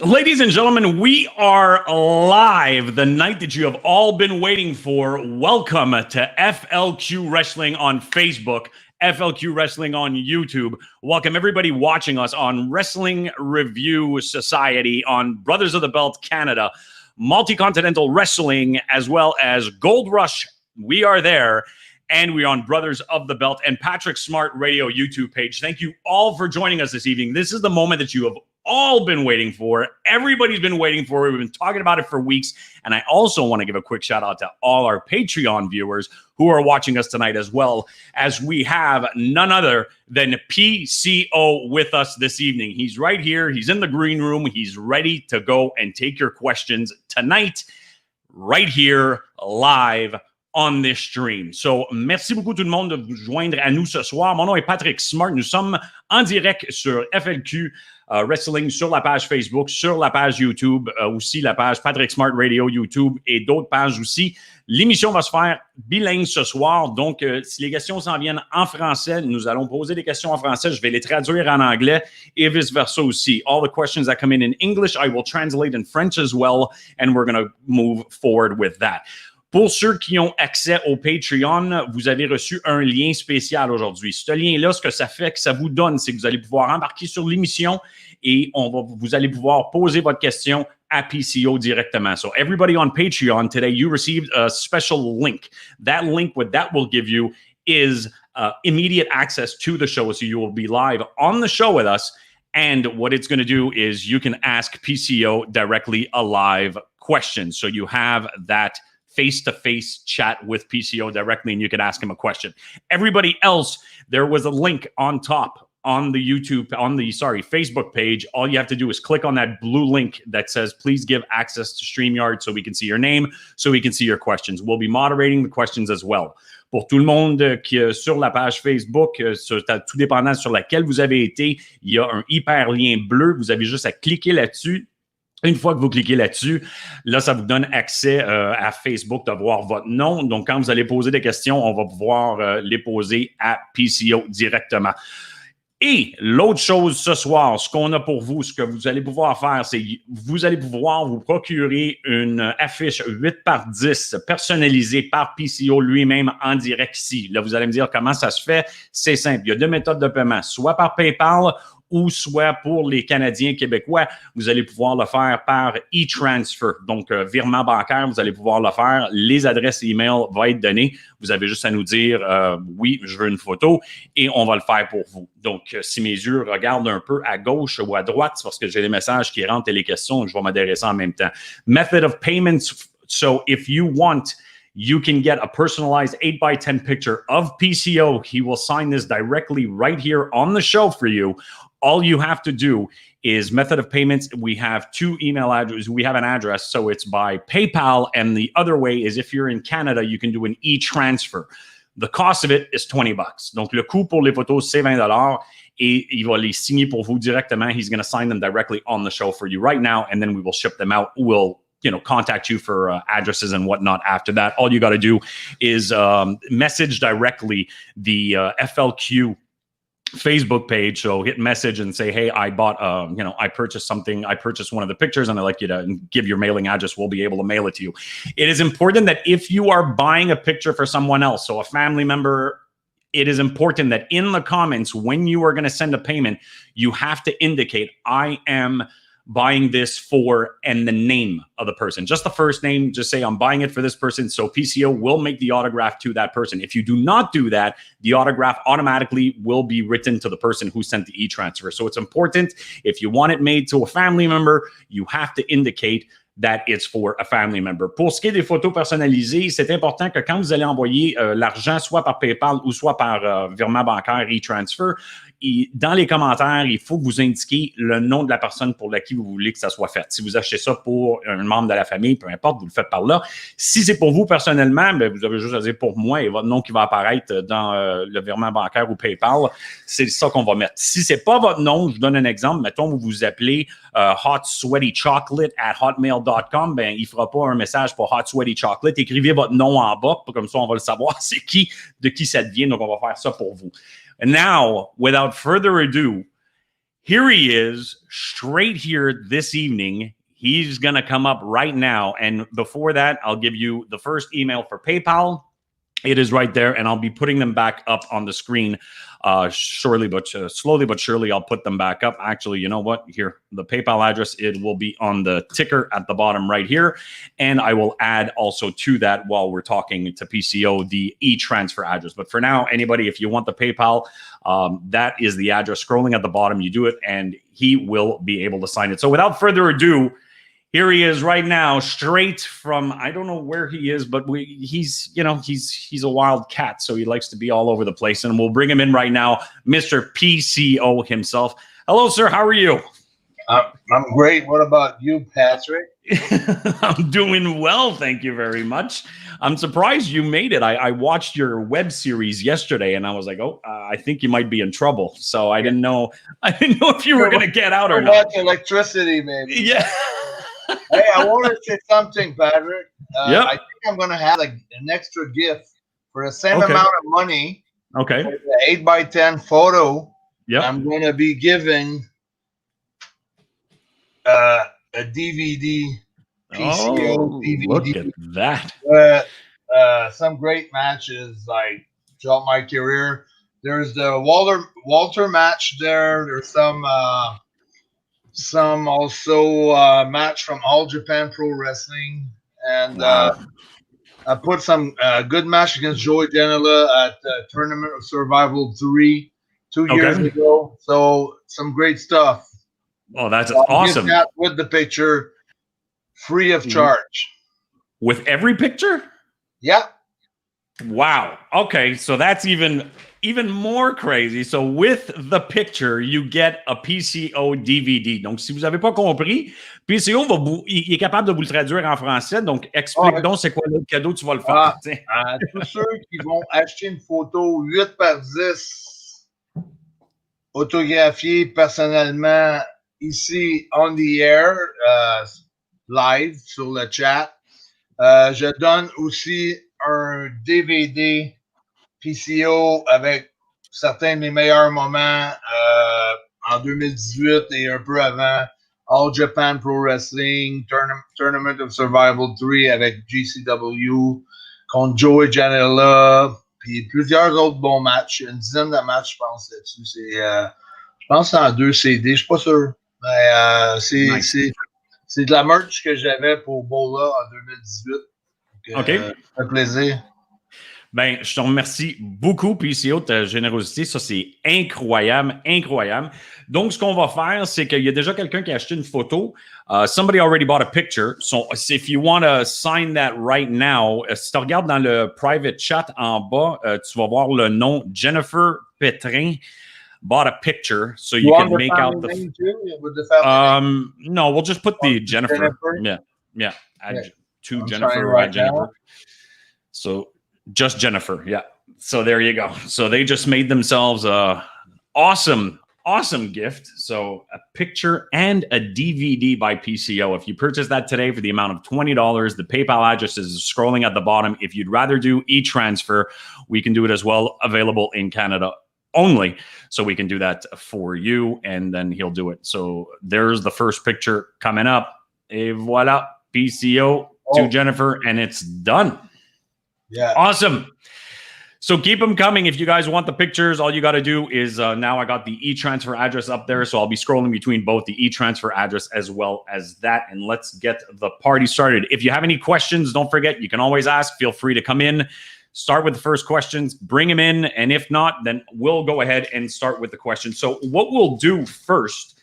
Ladies and gentlemen, we are live, the night that you have all been waiting for. Welcome to FLQ Wrestling on Facebook, FLQ Wrestling on YouTube. Welcome everybody watching us on Wrestling Review Society, on Brothers of the Belt Canada, Multicontinental Wrestling, as well as Gold Rush. We are there. And we're on Brothers of the Belt and Patrick Smart Radio YouTube page. Thank you all for joining us this evening. This is the moment that you have all been waiting for. Everybody's been waiting for it. We've been talking about it for weeks. And I also want to give a quick shout out to all our Patreon viewers who are watching us tonight, as well as we have none other than PCO with us this evening. He's right here. He's in the green room. He's ready to go and take your questions tonight, right here, live on this stream. So, merci beaucoup tout le monde de vous joindre à nous ce soir. Mon nom est Patrick Smart. Nous sommes en direct sur FLQ Wrestling, sur la page Facebook, sur la page YouTube, aussi la page Patrick Smart Radio YouTube et d'autres pages aussi. L'émission va se faire bilingue ce soir. Donc, si les questions s'en viennent en français, nous allons poser des questions en français. Je vais les traduire en anglais et vice-versa aussi. All the questions that come in English, I will translate in French as well, and we're going to move forward with that. Pour ceux qui ont accès au Patreon, vous avez reçu un lien spécial aujourd'hui. Ce lien-là, ce que ça fait, que ça vous donne, c'est que vous allez pouvoir embarquer sur l'émission et vous allez pouvoir poser votre question à PCO directement. So everybody on Patreon today, you received a special link. That link, what that will give you is immediate access to the show. So you will be live on the show with us. And what it's going to do is you can ask PCO directly a live question. So you have that face-to-face chat with PCO directly, and you can ask him a question. Everybody else, there was a link on top on the Facebook page. All you have to do is click on that blue link that says, please give access to StreamYard so we can see your name, so we can see your questions. We'll be moderating the questions as well. Pour tout le monde qui est sur la page Facebook, tout dépendant sur laquelle vous avez été, il y a un hyperlien bleu. Vous avez juste à cliquer là-dessus. Une fois que vous cliquez là-dessus, là, ça vous donne accès à Facebook de voir votre nom. Donc, quand vous allez poser des questions, on va pouvoir les poser à PCO directement. Et l'autre chose ce soir, ce qu'on a pour vous, ce que vous allez pouvoir faire, c'est vous allez pouvoir vous procurer une affiche 8x10 personnalisée par PCO lui-même en direct ici. Là, vous allez me dire comment ça se fait. C'est simple. Il y a deux méthodes de paiement, soit par PayPal ou soit pour les Canadiens québécois, vous allez pouvoir le faire par e-transfer. Donc, virement bancaire, vous allez pouvoir le faire. Les adresses email vont être données. Vous avez juste à nous dire oui, je veux une photo et on va le faire pour vous. Donc, si mes yeux regardent un peu à gauche ou à droite, c'est parce que j'ai les messages qui rentrent et les questions, je vais m'adresser en même temps. Method of payments. So, if you want, you can get a personalized 8x10 picture of PCO. He will sign this directly right here on the show for you. All you have to do is method of payments. We have two email addresses. We have an address, so it's by PayPal. And the other way is if you're in Canada, you can do an e-transfer. The cost of it is $20. Donc, le coût pour les photos, c'est $20 et il va les signer pour vous directement. He's going to sign them directly on the show for you right now, and then we will ship them out. We'll contact you for addresses and whatnot after that. All you got to do is message directly the FLQ Facebook page. So hit message and say, hey, I bought, I purchased something. I purchased one of the pictures and I'd like you to give your mailing address. We'll be able to mail it to you. It is important that if you are buying a picture for someone else, so a family member, it is important that in the comments, when you are going to send a payment, you have to indicate, I am buying this for, and the name of the person. Just the first name, just say, I'm buying it for this person. So PCO will make the autograph to that person. If you do not do that, the autograph automatically will be written to the person who sent the e-transfer. So it's important, if you want it made to a family member, you have to indicate that it's for a family member. Pour ce qui est des photos personnalisées, c'est important que quand vous allez envoyer l'argent, soit par PayPal ou soit par virement bancaire, e-transfer, dans les commentaires, il faut que vous indiquiez le nom de la personne pour laquelle vous voulez que ça soit fait. Si vous achetez ça pour un membre de la famille, peu importe, vous le faites par là. Si c'est pour vous personnellement, bien, vous avez juste à dire pour moi et votre nom qui va apparaître dans le virement bancaire ou PayPal. C'est ça qu'on va mettre. Si c'est pas votre nom, je vous donne un exemple. Mettons, vous vous appelez Hot Sweaty Chocolate at hotmail.com. Ben, il fera pas un message pour Hot Sweaty Chocolate. Écrivez votre nom en bas, comme ça, on va le savoir c'est qui, de qui ça devient. Donc, on va faire ça pour vous. And now, without further ado, Here he is, straight here this evening. He's going to come up right now. And before that, I'll give you the first email for PayPal. It is right there, and I'll be putting them back up on the screen slowly but surely. I'll put them back up. Actually, you know what? Here, the PayPal address, it will be on the ticker at the bottom right here. And I will add also to that while we're talking to PCO, the e-transfer address. But for now, anybody, if you want the PayPal, that is the address scrolling at the bottom. You do it, and he will be able to sign it. So without further ado, here he is right now, straight from, I don't know where he is, but he's a wild cat, so he likes to be all over the place. And we'll bring him in right now, Mr. PCO himself. Hello, sir. How are you? I'm great. What about you, Patrick? I'm doing well, thank you very much. I'm surprised you made it. I watched your web series yesterday, and I was like, oh, I think you might be in trouble. So I didn't know if you were going to get out or not. Electricity, maybe. Yeah. Hey, I want to say something, Patrick. Yep. I think I'm going to have like an extra gift for the same amount of money. Okay. For the 8x10 photo. Yeah. I'm going to be giving a DVD, PCO DVD. Look at that. Some great matches like throughout my career. There's the Walter match there. There's some also match from All Japan Pro Wrestling, and wow. I put some good match against Joey Janela at Tournament of Survival 3 2 years ago. So some great stuff. Oh, that's awesome! That with the picture, free of charge. With every picture? Yeah. Wow. Okay, so that's even more crazy. So with the picture, you get a PCO DVD. Donc, si vous n'avez pas compris, PCO il est capable de vous le traduire en français. Donc, explique donc c'est quoi le cadeau, tu vas le faire. Tous ceux qui vont acheter une photo 8x10 autographiée personnellement ici on the air, live sur le chat, je donne aussi un DVD PCO avec certains de mes meilleurs moments en 2018 et un peu avant. All Japan Pro Wrestling, Tournament of Survival 3 avec GCW, contre Joey Janela, puis plusieurs autres bons matchs. Une dizaine de matchs, je pense, là-dessus. Je pense que c'est en 2 CD, je suis pas sûr. Mais c'est de la merch que j'avais pour Bola en 2018. Donc, ça fait plaisir. Ben, je te remercie beaucoup, PCO, de ta générosité. Ça, c'est incroyable, incroyable. Donc, ce qu'on va faire, c'est qu'il y a déjà quelqu'un qui a acheté une photo. Somebody already bought a picture. So, if you want to sign that right now, si tu regardes dans le private chat en bas, tu vas voir le nom Jennifer Pétrin bought a picture. So you can make out the name too? With the family name? No, we'll just put the Jennifer. Yeah. Add to Jennifer. Right Jennifer. Now. So just Jennifer. Yeah. So there you go. So they just made themselves a awesome gift. So a picture and a DVD by PCO. If you purchase that today for the amount of $20, the PayPal address is scrolling at the bottom. If you'd rather do e-transfer, we can do it as well. Available in Canada only. So we can do that for you, and then he'll do it. So there's the first picture coming up. Et voila, PCO to Jennifer, and it's done. Yeah. Awesome. So keep them coming. If you guys want the pictures, all you got to do is now I got the e-transfer address up there. So I'll be scrolling between both the e-transfer address as well as that. And let's get the party started. If you have any questions, don't forget, you can always ask. Feel free to come in. Start with the first questions, bring them in. And if not, then we'll go ahead and start with the questions. So what we'll do first,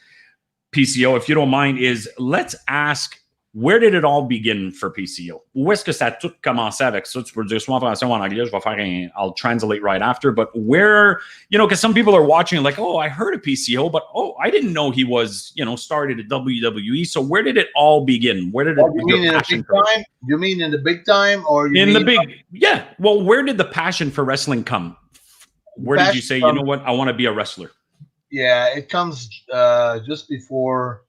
PCO, if you don't mind, is let's ask, where did it all begin for PCO? Où est-ce que ça a tout commencé avec ça? Tu peux le dire soit en français ou en anglais. Je vais faire I'll translate right after. But where, because some people are watching like, oh, I heard of PCO, but I didn't know he was, started at WWE. So where did it all begin? Where did you mean in the big time? You mean in the big time, or yeah. Well, where did the passion for wrestling come? Where did you say, you know what, I want to be a wrestler? Yeah, it comes just before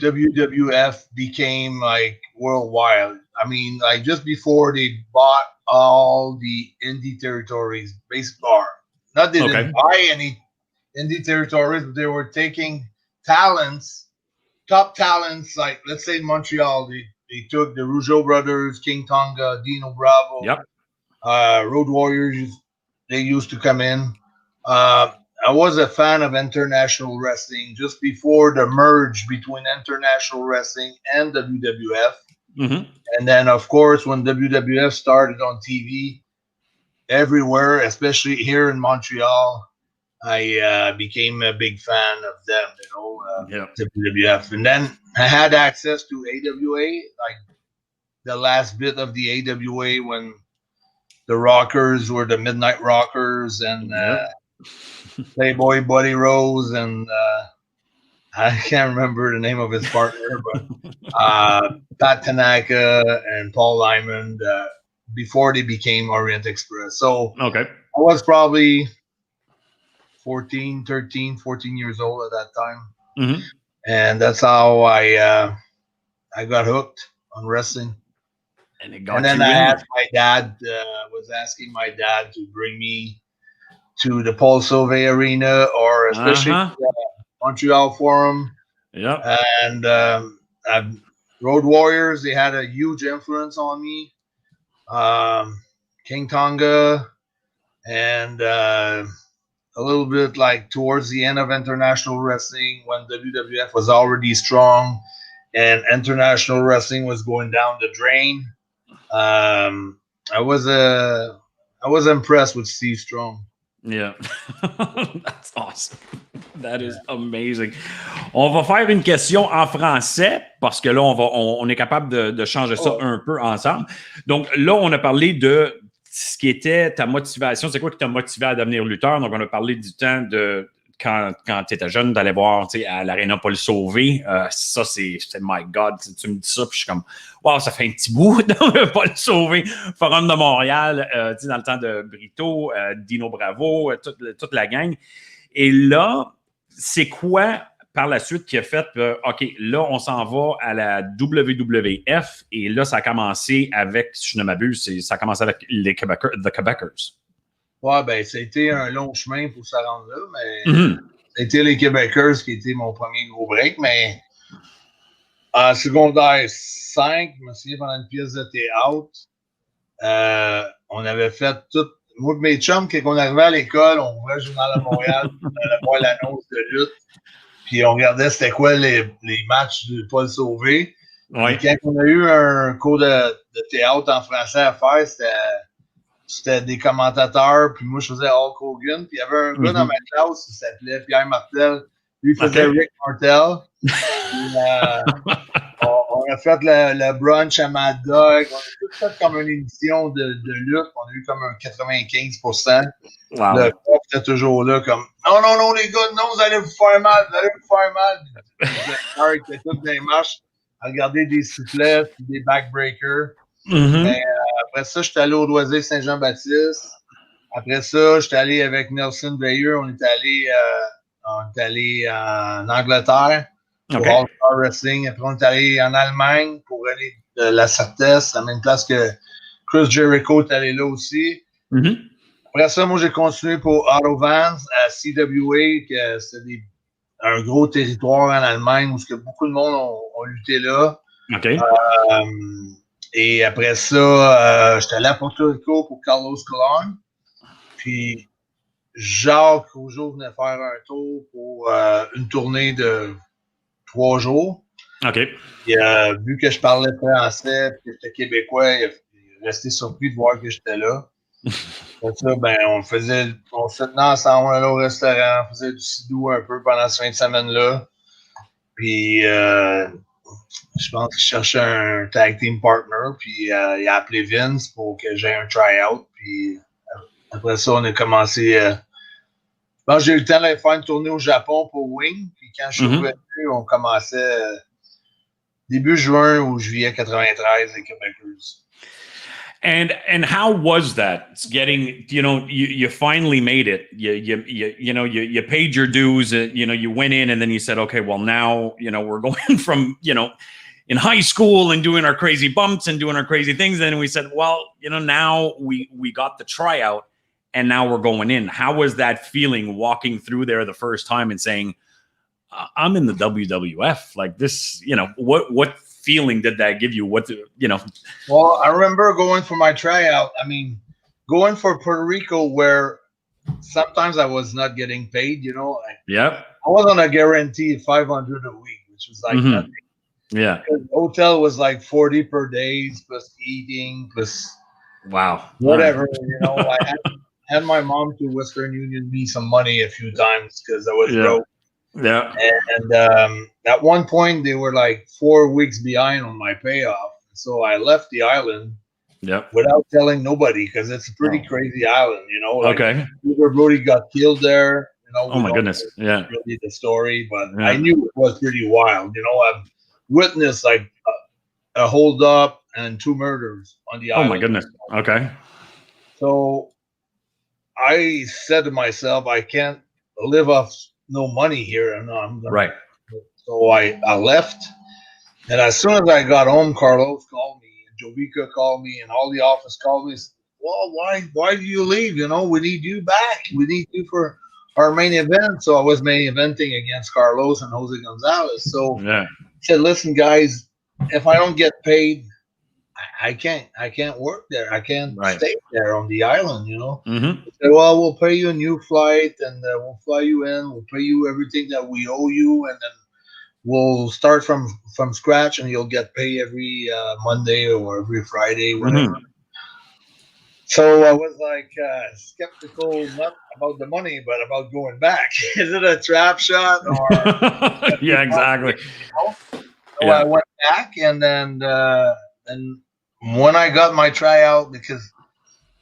WWF became like worldwide. I mean, like just before they bought all the indie territories, baseball. Not they didn't buy any indie territories, but they were taking talents, top talents, like let's say in Montreal, they took the Rougeau brothers, King Tonga, Dino Bravo, Yep. Road Warriors. They used to come in. I was a fan of international wrestling just before the merge between international wrestling and WWF. Mm-hmm. And then, of course, when WWF started on TV everywhere, especially here in Montreal, I became a big fan of them, WWF. And then I had access to AWA, like the last bit of the AWA when the Rockers were the Midnight Rockers and Playboy Buddy Rose and I can't remember the name of his partner, but Pat Tanaka and Paul Lyman before they became Orient Express. So okay. I was probably 14 years old at that time. Mm-hmm. And that's how I got hooked on wrestling. And then I asked my dad, was asking my dad to bring me to the Paul Sauvé Arena or especially the Montreal Forum. Yeah. And Road Warriors, they had a huge influence on me. King Tonga and a little bit like towards the end of international wrestling when WWF was already strong and international wrestling was going down the drain. I was impressed with Steve Strong. Yeah. That's awesome. That is amazing. On va faire une question en français parce que là, on est capable de changer ça un peu ensemble. Donc là, on a parlé de ce qui était ta motivation. C'est quoi qui t'a motivé à devenir lutteur? Donc, on a parlé du temps de quand tu étais jeune, d'aller voir à l'Arena Paul Sauvé. Ça, c'est my God. Tu me dis ça, puis je suis comme, wow, ça fait un petit bout dans le Paul Sauvé, Forum de Montréal, dans le temps de Brito, Dino Bravo, toute la gang. Et là, c'est quoi par la suite qui a fait, OK, là, on s'en va à la WWF et là, ça a commencé avec, si je ne m'abuse, ça a commencé avec les The Quebecers. Ouais, ben, ça a été un long chemin pour se rendre là, mais c'était les Québécois qui étaient mon premier gros break, mais en secondaire 5, je me souviens, pendant une pièce de théâtre, on avait fait tout. Moi et mes chums, quand on arrivait à l'école, on ouvrait le Journal de Montréal, on allait voir l'annonce de lutte, puis on regardait c'était quoi les matchs de Paul Sauvé. Ouais. Quand on a eu un cours de théâtre en français à faire, c'était des commentateurs, puis moi, je faisais Hulk Hogan. Puis il y avait un gars dans ma classe qui s'appelait Pierre Martel. Lui, il faisait Rick Martel. Puis, on a fait le brunch à Mad Dog. On a tout fait comme une émission de lutte. On a eu comme un 95%. Wow. Le prof était toujours là comme « Non, les gars, non, vous allez vous faire mal, vous allez vous faire mal. » Il était tout dans les marches à regarder des soufflets puis des backbreakers. Mais après ça, j'étais allé au Loisir Saint-Jean-Baptiste. Après ça, j'étais allé avec Nelson Veilleux. On est allé en Angleterre pour All-Star Wrestling. Après, on est allé en Allemagne pour aller de la Certesse, la même place que Chris Jericho est allé là aussi. Après ça, moi, j'ai continué pour Otto Vance à CWA, que c'était un gros territoire en Allemagne où beaucoup de monde ont lutté là. Et après ça, j'étais allé à Porto Rico pour Carlos Colon. Puis Jacques Rougeau venait faire un tour pour une tournée de 3 jours. Puis, vu que je parlais français et que j'étais québécois, il est resté surpris de voir que j'étais là. Pour ça, ben, on se tenait ensemble, on allait au restaurant, on faisait du sidou un peu pendant cette fin de semaine-là. Puis je pense qu'il cherchait un tag team partner, puis il a appelé Vince pour que j'aie un try-out. Puis après ça, on a commencé. Je pense que j'ai eu le temps d'aller faire une tournée au Japon pour Wing. Puis quand je suis revenu, on commençait début juin ou juillet 93 les Québécois. And how was that? It's getting, you finally made it. You paid your dues. You went in and then you said, okay, well now, we're going from, in high school and doing our crazy bumps and doing our crazy things. And we said, well, now we got the tryout. and now we're going in. How was that feeling walking through there the first time and saying, I'm in the WWF? Like this, what feeling did that give you? Well, I remember going for my tryout. I mean, going for Puerto Rico, where sometimes I was not getting paid, Yep. I was on a guarantee of 500 a week, which was like nothing. Yeah. The hotel was like 40 per day, plus eating, plus wow, whatever. I had my mom to Western Union me some money a few times because I was broke. Yeah. And at one point, they were like 4 weeks behind on my payoff. So I left the island without telling nobody because it's a pretty crazy island, Okay. Brody got killed there. Oh my goodness. Yeah. Really the story, but I knew it was pretty wild. I've witnessed like a hold up and 2 murders on the island. Oh my goodness. Okay. So I said to myself, I can't live off no money here, and right. So I left, and as soon as I got home, Carlos called me, and Jovica called me, and all the office called me. Well, why do you leave? We need you back. We need you for our main event. So I was main eventing against Carlos and Jose Gonzalez. So I said, listen, guys, if I don't get paid, I can't work there. I can't stay there on the island, Mm-hmm. They said, well, we'll pay you a new flight, and we'll fly you in. We'll pay you everything that we owe you, and then we'll start from scratch, and you'll get paid every Monday or every Friday, whatever. Mm-hmm. So I was like skeptical, not about the money, but about going back. Is it a trap shot or? Yeah, exactly. So I went back, and then when I got my tryout, because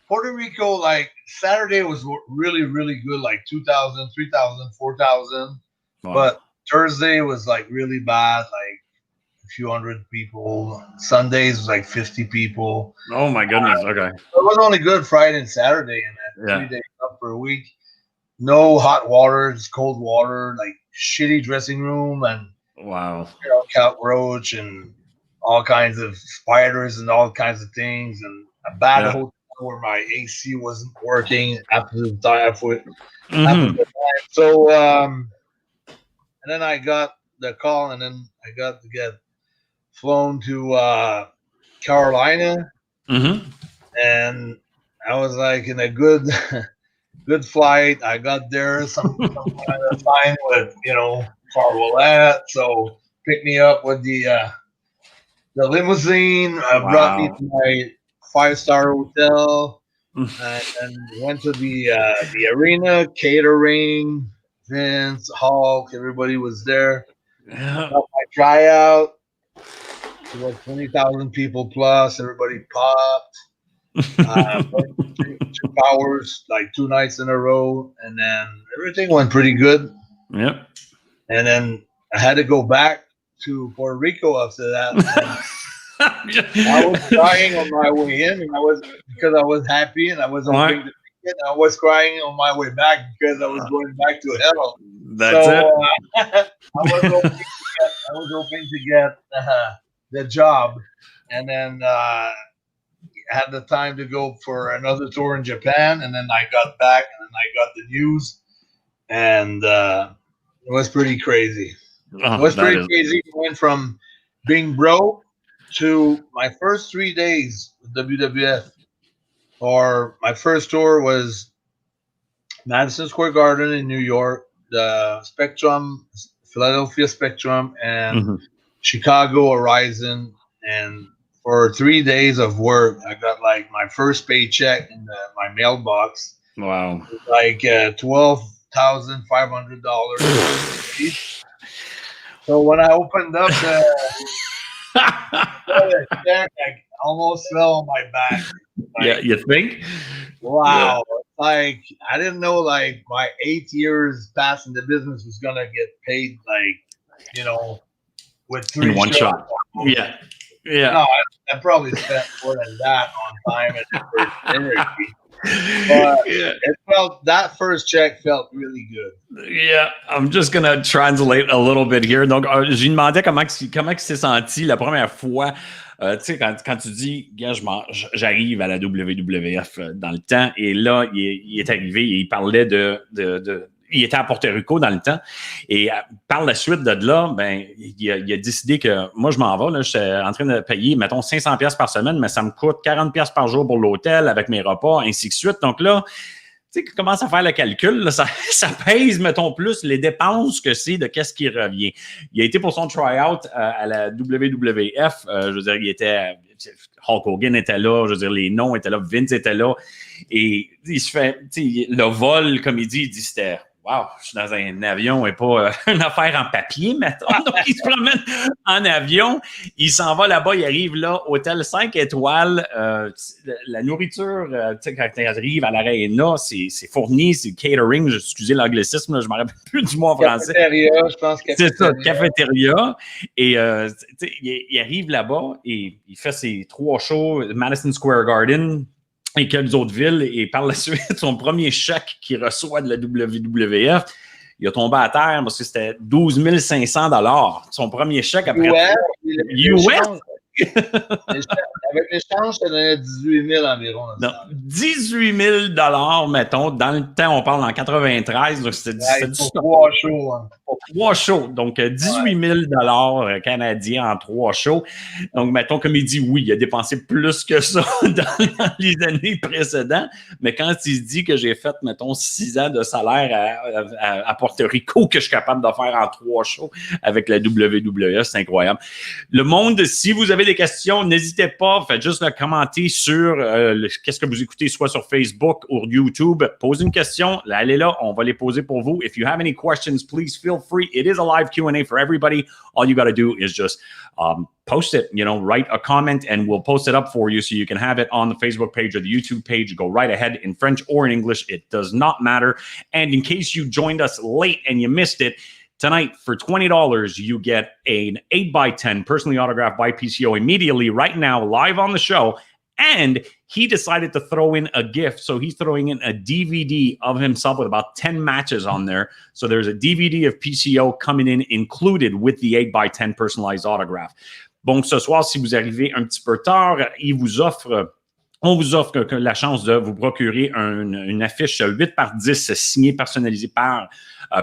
Puerto Rico, like Saturday was really, really good, like 2,000, 3,000, 4,000. Wow. But Thursday was like really bad, like a few hundred people. Sundays was like 50 people. Oh my goodness. Okay. It was only good Friday and Saturday, and then 3 days up per week. No hot water, just cold water, like shitty dressing room, and wow, cockroach and all kinds of spiders and all kinds of things, and a bad hotel where my AC wasn't working after the time. So, and then I got the call, and then I got to get flown to Carolina, and I was like in a good flight. I got there some kind of time with Carolette, so picked me up with the limousine, brought me to my 5-star hotel, and went to the arena, catering, Vince, Hulk, everybody was there. Got my tryout. It was 20,000 people plus. Everybody popped. 2 hours, like 2 nights in a row, and then everything went pretty good. Yep. And then I had to go back to Puerto Rico after that. I was crying on my way in, and because I was happy, and I was hoping to make it. I was crying on my way back because I was going back to hell. That's it. I was hoping to get the job, and then had the time to go for another tour in Japan, and then I got back, and then I got the news, and it was pretty crazy. It was pretty crazy. Going from being broke to my first 3 days with WWF, or my first tour was Madison Square Garden in New York, the Spectrum, Philadelphia Spectrum, and Chicago Horizon. And for 3 days of work, I got like my first paycheck in my mailbox. Wow. Like $12,500. So when I opened up the check, I almost fell on my back. Like, you think? Wow. Yeah. Like, I didn't know, like, my 8 years past in the business was going to get paid, like, with 3 in one shot. Yeah. Yeah. No, I probably spent more than that on time and energy. But that first check felt really good. Yeah, I'm just gonna translate a little bit here. Donc, je lui demandais comment il s'est senti la première fois Tu sais, quand tu dis, gars, j'arrive à la WWF dans le temps, et là, il est arrivé et il parlait il était à Porto Rico dans le temps. Et par la suite de là, ben, il a décidé que moi, je m'en vais. Là, j'étais en train de payer, mettons, 500$ par semaine, mais ça me coûte 40$ par jour pour l'hôtel avec mes repas, ainsi de suite. Donc là, tu sais, commence à faire le calcul, là, ça pèse, mettons, plus les dépenses que c'est de qu'est-ce qui revient. Il a été pour son try-out à la WWF. Je veux dire, il était... Hulk Hogan était là, je veux dire, les noms étaient là, Vince était là. Et il se fait... Tu sais, le vol, comme il dit c'était... Wow, je suis dans un avion et pas une affaire en papier, mettons. Donc, il se promène en avion. Il s'en va là-bas. Il arrive là, hôtel 5 étoiles. La nourriture, tu sais, quand il arrive à l'aréna, c'est fourni, c'est catering. Excusez l'anglicisme, là, je ne me rappelle plus du mot en français. Cafétéria, je pense. C'est ça, cafétéria. Et il arrive là-bas et il fait ses 3 shows, Madison Square Garden, et quelques autres villes. Et par la suite, son premier chèque qu'il reçoit de la WWF, il a tombé à terre parce que c'était 12 500$. Son premier chèque après... US? Avec l'échange, ça donnait 18 000 environ. Non, 18 000$, mettons. Dans le temps, on parle en 93. Donc c'était pour 3 shows. Hein. Pour 3 shows. Donc, 18 000$ canadiens en 3 shows. Donc, mettons, comme il dit, oui, il a dépensé plus que ça dans les années précédentes. Mais quand il dit que j'ai fait, mettons, 6 ans de salaire à Porto Rico, que je suis capable de faire en 3 shows avec la WWF, c'est incroyable. Le monde, si vous avez des questions, n'hésitez pas. Faites juste le commenter sur qu'est-ce que vous écoutez, soit sur Facebook ou YouTube. Posez une question. Allez là, on va les poser pour vous. If you have any questions, please feel free. It is a live Q&A for everybody. All you got to do is just post it, write a comment and we'll post it up for you so you can have it on the Facebook page or the YouTube page. Go right ahead in French or in English. It does not matter. And in case you joined us late and you missed it, tonight, for $20, you get an 8x10 personally autographed by PCO immediately right now, live on the show. And he decided to throw in a gift. So he's throwing in a DVD of himself with about 10 matches on there. So there's a DVD of PCO coming in included with the 8x10 personalized autograph. Bon, ce soir, si vous arrivez un petit peu tard, on vous offre la chance de vous procurer une affiche 8x10 signée, personnalisée par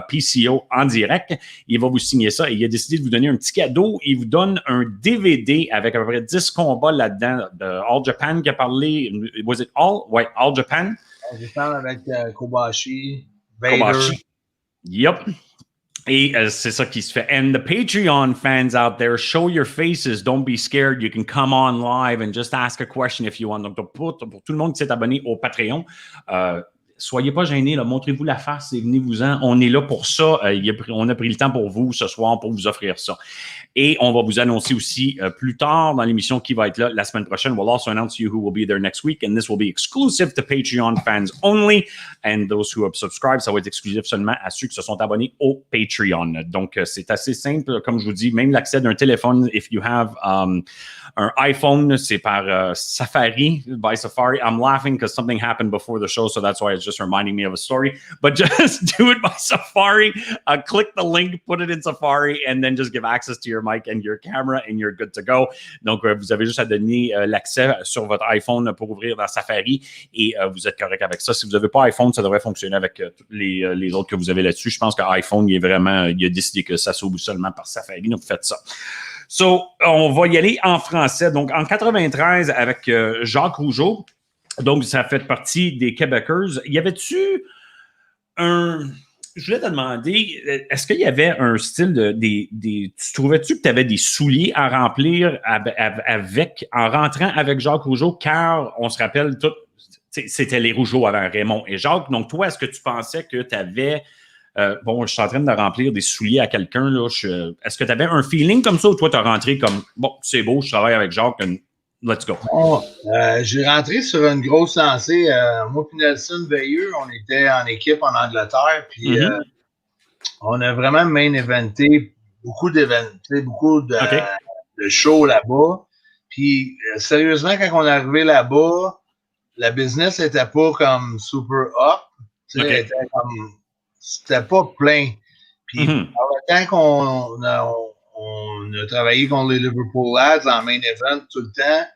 PCO en direct. Il va vous signer ça et il a décidé de vous donner un petit cadeau. Il vous donne un DVD avec à peu près 10 combats là-dedans de All Japan qui a parlé. Was it All? Ouais, All Japan. All Japan avec Kobashi, Vader. Kobashi. Yep. Et c'est ça qui se fait. And the Patreon fans out there, show your faces. Don't be scared. You can come on live and just ask a question if you want. Donc, pour tout le monde qui s'est abonné au Patreon, soyez pas gênés. Montrez-vous la face et venez-vous-en. On est là pour ça. On a pris le temps pour vous ce soir pour vous offrir ça. Et on va vous annoncer aussi plus tard dans l'émission qui va être là la semaine prochaine. We'll also announce you who will be there next week. And this will be exclusive to Patreon fans only. And those who have subscribed, ça va être exclusif seulement à ceux qui se sont abonnés au Patreon. Donc, c'est assez simple. Comme je vous dis, même l'accès d'un téléphone, if you have un iPhone, c'est par Safari, by Safari. I'm laughing because something happened before the show, so that's why it's just reminding me of a story. But just do it by Safari. Click the link, put it in Safari, and then just give access to your mic and your camera, and you're good to go. Donc, vous avez juste à donner l'accès sur votre iPhone pour ouvrir dans Safari, et vous êtes correct avec ça. Si vous n'avez pas iPhone, ça devrait fonctionner avec tous les autres que vous avez là-dessus. Je pense que iPhone, il a décidé que ça s'ouvre seulement par Safari. Donc, faites ça. So, on va y aller en français. Donc, en 93, avec Jacques Rougeau, donc, ça fait partie des Québécois. Y avait-tu je voulais te demander, est-ce qu'il y avait un style tu trouvais-tu que tu avais des souliers à remplir en rentrant avec Jacques Rougeau, car on se rappelle tout, c'était les Rougeau avant Raymond et Jacques. Donc, toi, est-ce que tu pensais que tu avais... je suis en train de remplir des souliers à quelqu'un. Est-ce que tu avais un feeling comme ça ou toi, tu as rentré comme, bon, c'est beau, je travaille avec Jacques, let's go? J'ai rentré sur une grosse lancée. Moi et Nelson Veilleux, on était en équipe en Angleterre, puis on a vraiment main eventé beaucoup d'événements, beaucoup de shows là-bas. Puis, sérieusement, quand on est arrivé là-bas, la business n'était pas comme super up. C'était pas plein. Puis, par le temps qu'on on a travaillé contre les Liverpool Lads en main event tout le temps.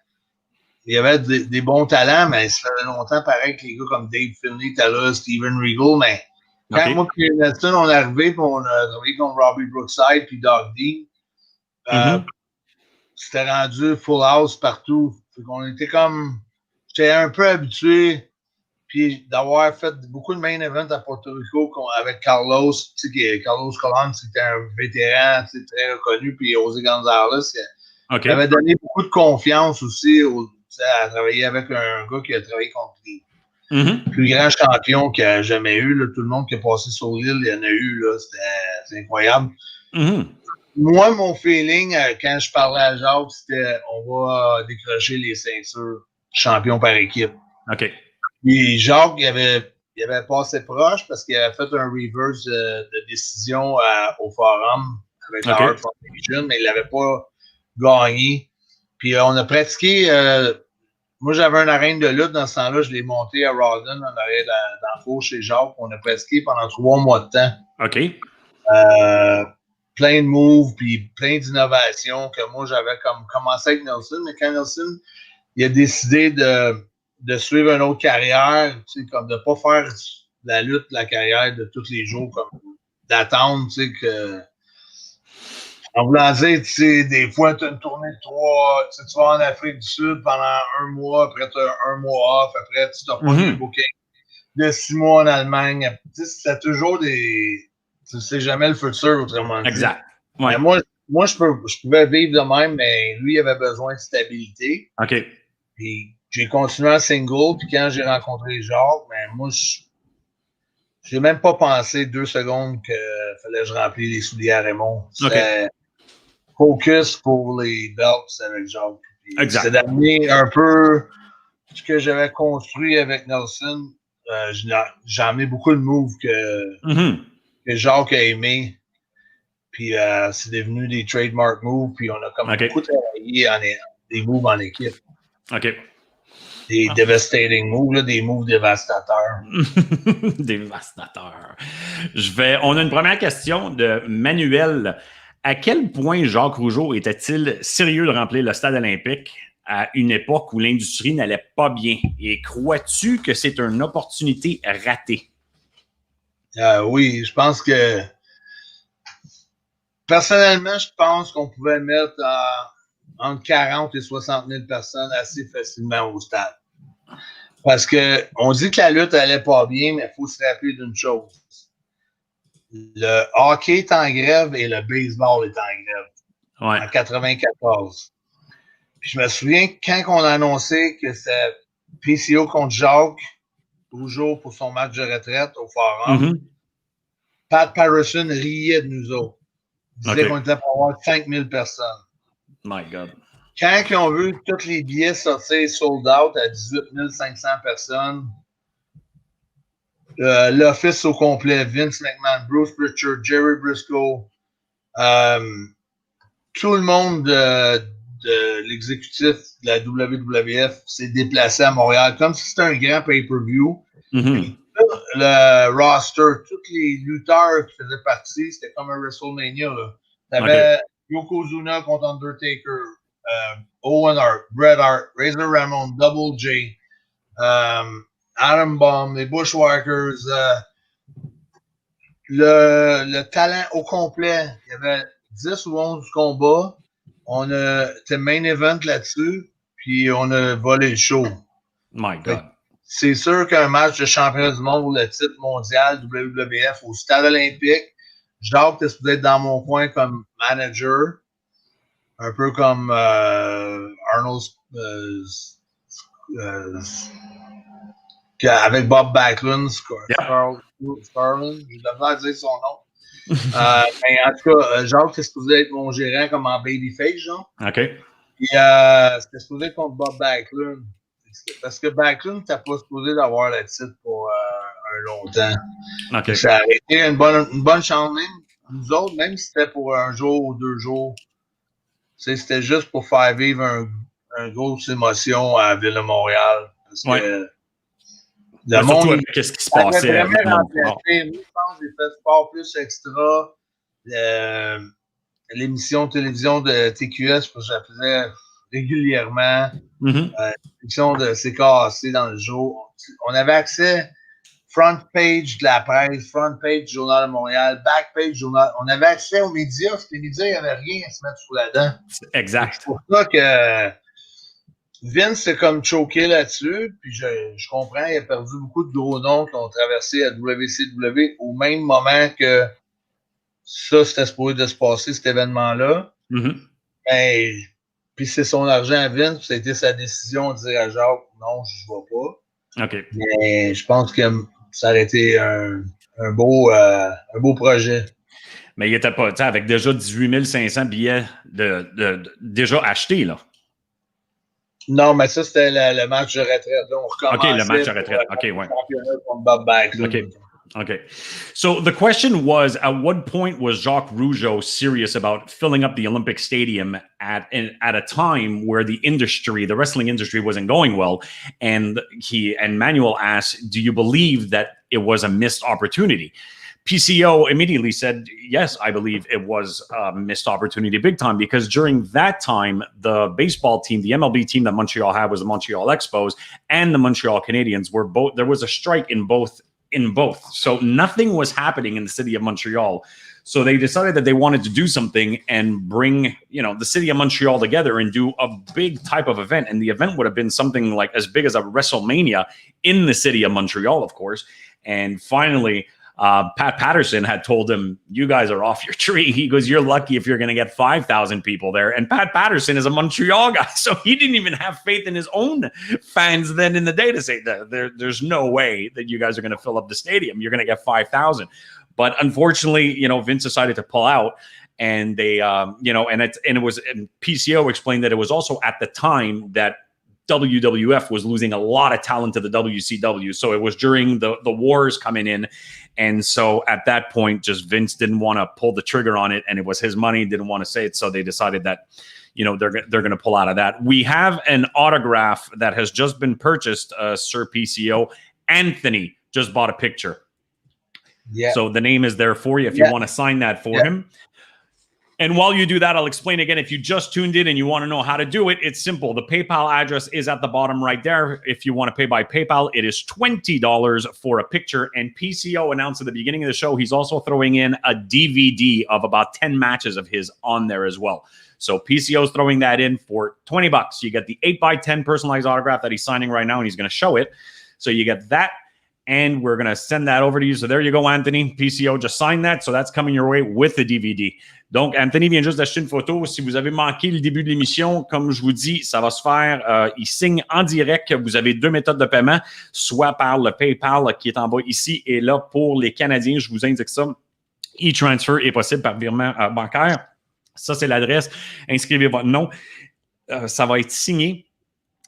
Il y avait des bons talents, mais ça faisait longtemps, pareil, que les gars comme Dave Finlay étaient là, Steven Regal, mais quand moi et Nelson, on est arrivé, puis on a travaillé contre Robbie Brookside puis Doug Dean, c'était rendu full house partout. Fait qu'on était comme... J'étais un peu habitué, puis d'avoir fait beaucoup de main events à Porto Rico avec Carlos, tu sais, Carlos Colon, c'était un vétéran, très reconnu, puis José Gonzalez, il avait donné beaucoup de confiance aussi à travailler avec un gars qui a travaillé contre les plus grands champions qu'il a jamais eu. Là, tout le monde qui a passé sur l'île, il y en a eu. Là, c'était incroyable. Moi, mon feeling, quand je parlais à Jacques, c'était on va décrocher les ceintures champions par équipe. Puis Jacques, il avait passé proche parce qu'il avait fait un reverse de décision au forum avec la Hard Foundation, mais il l'avait pas gagné. Puis on a pratiqué. Moi, j'avais une arène de lutte dans ce temps-là. Je l'ai monté à Rawdon, en arrière dans le four chez Jacques. On a pratiqué pendant 3 mois de temps. Plein de moves, puis plein d'innovations que moi, j'avais comme commencé avec Nelson. Mais quand Nelson, il a décidé de suivre une autre carrière, tu sais, comme de ne pas faire la lutte, la carrière de tous les jours, comme d'attendre, tu sais, que... En voulant dire, tu sais, des fois, tu as une tournée de 3, tu vas en Afrique du Sud pendant 1 mois, après tu as 1 mois off, après tu t'as pas de booking de 6 mois en Allemagne. Tu sais, c'est toujours des... Tu sais jamais le futur, autrement dit. Exact. Mais moi je pouvais vivre de même, mais lui, il avait besoin de stabilité. Puis j'ai continué en single, puis quand j'ai rencontré Jacques, ben moi, j'ai même pas pensé 2 secondes qu'il fallait que je remplisse les souliers à Raymond. C'était focus pour les belts avec Jacques. C'était d'amener un peu ce que j'avais construit avec Nelson. J'ai amené beaucoup de moves que Jacques a aimé. Puis c'est devenu des trademark moves. Puis on a comme beaucoup travaillé des moves en équipe. Des devastating moves, là, des moves dévastateurs. Dévastateurs. On a une première question de Manuel. À quel point Jacques Rougeau était-il sérieux de remplir le stade olympique à une époque où l'industrie n'allait pas bien? Et crois-tu que c'est une opportunité ratée? Oui, je pense que personnellement, je pense qu'on pouvait mettre entre 40 et 60 000 personnes assez facilement au stade. Parce que on dit que la lutte allait pas bien, mais il faut se rappeler d'une chose. Le hockey est en grève et le baseball est en grève. En 94. Puis je me souviens quand on a annoncé que c'était PCO contre Jacques Rougeau pour son match de retraite au Forum, Pat Patterson riait de nous autres. Il disait qu'on était pour avoir 5 000 personnes. My God. Quand ils ont vu tous les billets sortir sold out à 18 500 personnes, l'office au complet, Vince McMahon, Bruce Pritchard, Jerry Briscoe, tout le monde de l'exécutif de la WWF s'est déplacé à Montréal comme si c'était un grand pay-per-view. Le roster, tous les lutteurs qui faisaient partie, c'était comme un WrestleMania. T'avais Yokozuna contre Undertaker, Owen Hart, Bret Hart, Razor Ramon, Double J, Adam Bomb, les Bushwhackers, le talent au complet. Il y avait 10 ou 11 combats. On a été main event là-dessus, puis on a volé le show. My God. C'est sûr qu'un match de championnat du monde pour le titre mondial WWF au stade olympique, Jacques était supposé être dans mon coin comme manager, un peu comme Arnold avec Bob Backlund, Scarlett, je devrais dire son nom. Mais en tout cas, Jacques était supposé être mon gérant comme en babyface, genre. Puis c'était supposé être contre Bob Backlund. Parce que Backlund n'était pas supposé d'avoir le titre pour un longtemps. Ça a été une bonne chance même. Nous autres, même si c'était pour un jour ou 2 jours, c'était juste pour faire vivre une grosse émotion à la Ville de Montréal. Parce que le monde... Qu'est-ce qui se passait avec le monde? Moi, je pense que j'ai fait Sport Plus Extra. l'émission de télévision de TQS, parce que je la faisais régulièrement. L'émission de C'est cassé dans le jour. On avait accès front page de la presse, front page du Journal de Montréal, back page du Journal. On avait accès aux médias, parce que les médias, il n'y avait rien à se mettre sous la dent. Exact. C'est pour ça que Vince s'est comme choqué là-dessus, puis je comprends, il a perdu beaucoup de gros noms qui ont traversé à WCW au même moment que ça, c'était supposé de se passer, cet événement-là. Ben, puis c'est son argent à Vince, puis ça a été sa décision de dire à Jacques, non, je ne vais pas. OK. Mais je pense que ça aurait été un beau projet. Mais il était pas, tu sais, avec déjà 18 500 billets déjà achetés, là. Non, mais ça, c'était le match de retraite. Là, on recommençait. OK, le match de retraite. OK, ouais. Contre Bob Backlund. OK. Okay. So the question was, at what point was Jacques Rougeau serious about filling up the Olympic Stadium at a time where the industry, the wrestling industry, wasn't going well? And Manuel asked, do you believe that it was a missed opportunity? PCO immediately said, yes, I believe it was a missed opportunity big time, because during that time, the baseball team, the MLB team that Montreal had was the Montreal Expos, and the Montreal Canadiens were both, there was a strike in both. So nothing was happening in the city of Montreal. So they decided that they wanted to do something and bring, the city of Montreal together and do a big type of event. And the event would have been something like as big as a WrestleMania in the city of Montreal, of course. And finally, Pat Patterson had told him, you guys are off your tree. He goes, you're lucky if you're going to get 5,000 people there. And Pat Patterson is a Montreal guy, so he didn't even have faith in his own fans then in the day to say that there's no way that you guys are going to fill up the stadium. You're going to get 5,000. But unfortunately, Vince decided to pull out. And they, and PCO explained that it was also at the time that WWF was losing a lot of talent to the WCW. So it was during the wars coming in. And so at that point, just Vince didn't want to pull the trigger on it, and it was his money, didn't want to say it. So they decided that, they're going to pull out of that. We have an autograph that has just been purchased, Sir PCO. Anthony just bought a picture. Yeah. So the name is there for you if you want to sign that for him. And while you do that, I'll explain again. If you just tuned in and you want to know how to do it, it's simple. The PayPal address is at the bottom right there. If you want to pay by PayPal, it is $20 for a picture. And PCO announced at the beginning of the show, he's also throwing in a DVD of about 10 matches of his on there as well. So PCO is throwing that in for $20. You get the 8x10 personalized autograph that he's signing right now, and he's going to show it. So you get that. And we're going to send that over to you. So there you go, Anthony. PCO just signed that. So that's coming your way with the DVD. Donc, Anthony vient juste d'acheter une photo. Si vous avez manqué le début de l'émission, comme je vous dis, ça va se faire. Il signe en direct. Vous avez deux méthodes de paiement, soit par le PayPal qui est en bas ici. Et là, pour les Canadiens, je vous indique ça. E-transfer est possible par virement bancaire. Ça, c'est l'adresse. Inscrivez votre nom. Ça va être signé.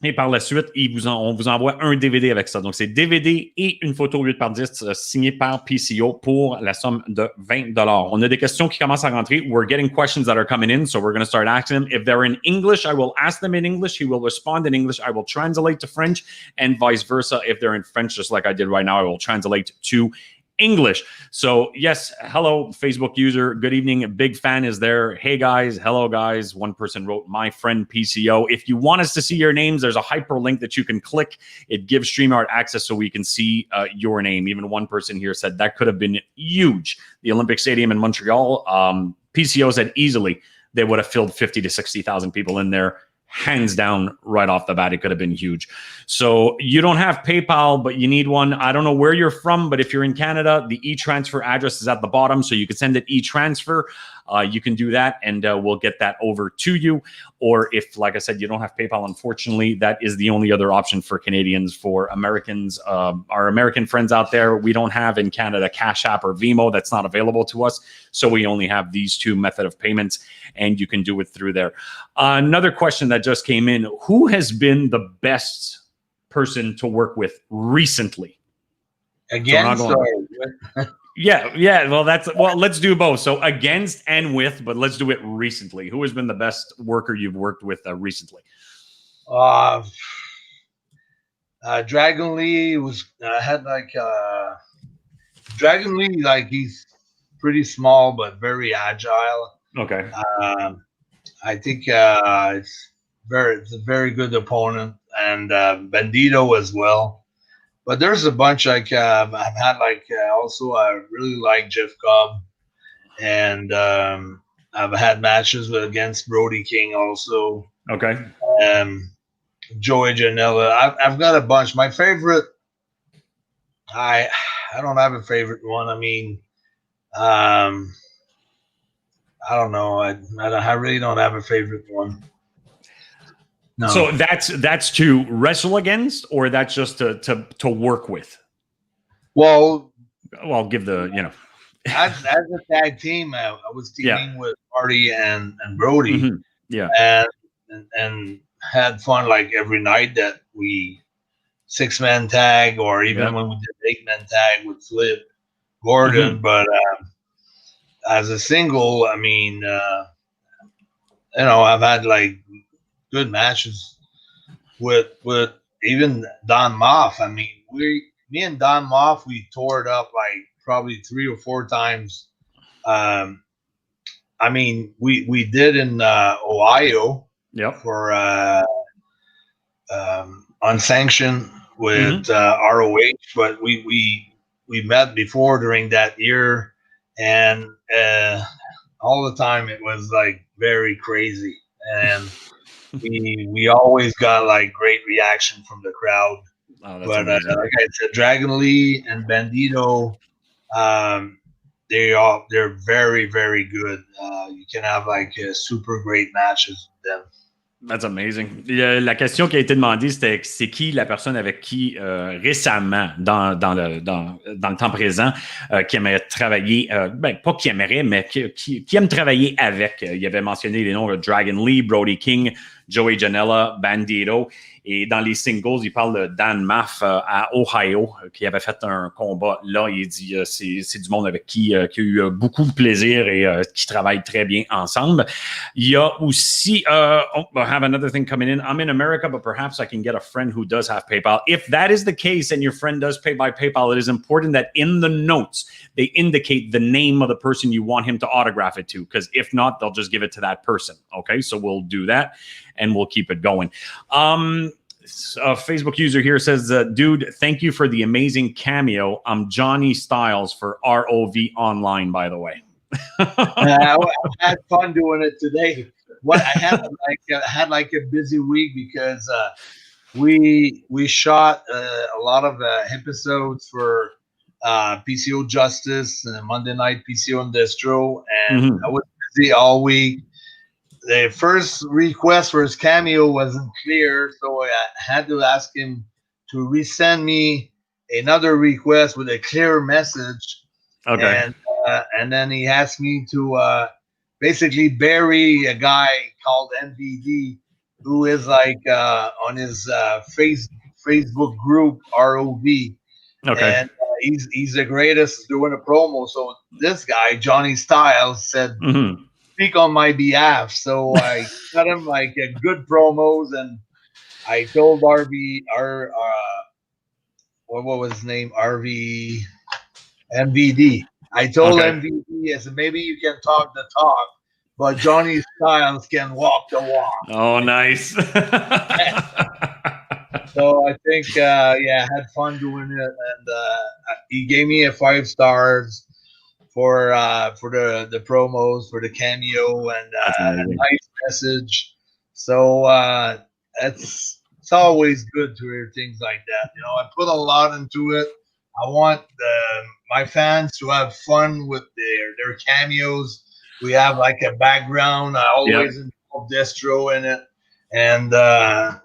Et par la suite, on vous envoie un DVD avec ça. Donc, c'est DVD et une photo 8x10 signée par PCO pour la somme de $20. On a des questions qui commencent à rentrer. We're getting questions that are coming in, so we're going to start asking them. If they're in English, I will ask them in English. He will respond in English. I will translate to French, and vice versa. If they're in French, just like I did right now, I will translate to English. So yes, hello, Facebook user. Good evening. A big fan is there. Hey guys, hello guys. One person wrote, my friend PCO. If you want us to see your names, there's a hyperlink that you can click. It gives StreamYard access so we can see your name. Even one person here said that could have been huge. The Olympic Stadium in Montreal, PCO said easily they would have filled 50 to 60,000 people in there. Hands down, right off the bat, it could have been huge. So you don't have PayPal, but you need one. I don't know where you're from, but if you're in Canada, the e-transfer address is at the bottom, so you can send it e-transfer. You can do that, and we'll get that over to you. Or if, like I said, you don't have PayPal, unfortunately, that is the only other option for Canadians. For Americans, our American friends out there, we don't have in Canada Cash App or Venmo. That's not available to us. So we only have these two methods of payments, and you can do it through there. Another question that just came in: who has been the best person to work with recently? Again, Yeah. Well, let's do both. So against and with, but let's do it recently. Who has been the best worker you've worked with recently? Dragon Lee was had Dragon Lee, like, he's pretty small but very agile. Okay. I think it's a very good opponent, and Bandito as well. But there's a bunch like I've had also I really like Jeff Cobb, and I've had matches against Brody King also. Okay. Joey Janela. I've got a bunch. My favorite, I don't have a favorite one. I mean, I don't know. I really don't have a favorite one. No. So that's to wrestle against, or that's just to work with? Well, I'll give the as a tag team, I was teaming with Marty and Brody. Mm-hmm. Yeah. And had fun like every night that we 6-man tag, or even when we did 8-man tag with Flip Gordon. Mm-hmm. But as a single, I mean, I've had like good matches with even Don Moff. I mean, me and Don Moff, we tore it up like probably 3 or 4 times. I mean, we did in Ohio. Yep. For unsanctioned with ROH, but we met before during that year, and all the time it was like very crazy, and we always got like great reaction from the crowd. Oh, but like I said, Dragon Lee and Bandito, they're very, very good. You can have like super great matches with them. That's amazing. La question qui a été demandée, c'était c'est qui la personne avec qui récemment, dans le temps présent, qui aimerait travailler, pas qui aimerait, mais qui aime travailler avec. Il avait mentionné les noms de Dragon Lee, Brody King, Joey Janela, Bandito. Et dans les singles, il parle de Dan Maff à Ohio, qui avait fait un combat. Là, il dit c'est du monde avec qui a eu beaucoup de plaisir et qui travaille très bien ensemble. Il y a aussi, I have another thing coming in. I'm in America, but perhaps I can get a friend who does have PayPal. If that is the case and your friend does pay by PayPal, it is important that in the notes, they indicate the name of the person you want him to autograph it to, because if not, they'll just give it to that person. Okay, so we'll do that and we'll keep it going. A Facebook user here says, dude, thank you for the amazing cameo. I'm Johnny Styles for ROV Online, by the way. I had fun doing it today. I had like a busy week because we shot a lot of episodes for PCO Justice and Monday Night PCO and Distro, and I was busy all week. The first request for his cameo wasn't clear, so I had to ask him to resend me another request with a clear message. Okay. And then he asked me to basically bury a guy called MVD, who is like on his Facebook group ROV. Okay. And he's the greatest doing a promo. So this guy, Johnny Styles, said, speak on my behalf. So I got him like good promos, and I told what was his name? MVD. I told MVD, I said, maybe you can talk the talk, but Johnny Styles can walk the walk. Oh, nice. So I think, I had fun doing it, and he gave me a 5 stars for the promos, for the cameo, and a nice message. So it's always good to hear things like that. I put a lot into it. I want my fans to have fun with their cameos. We have like a background. I always involve Destro in it, and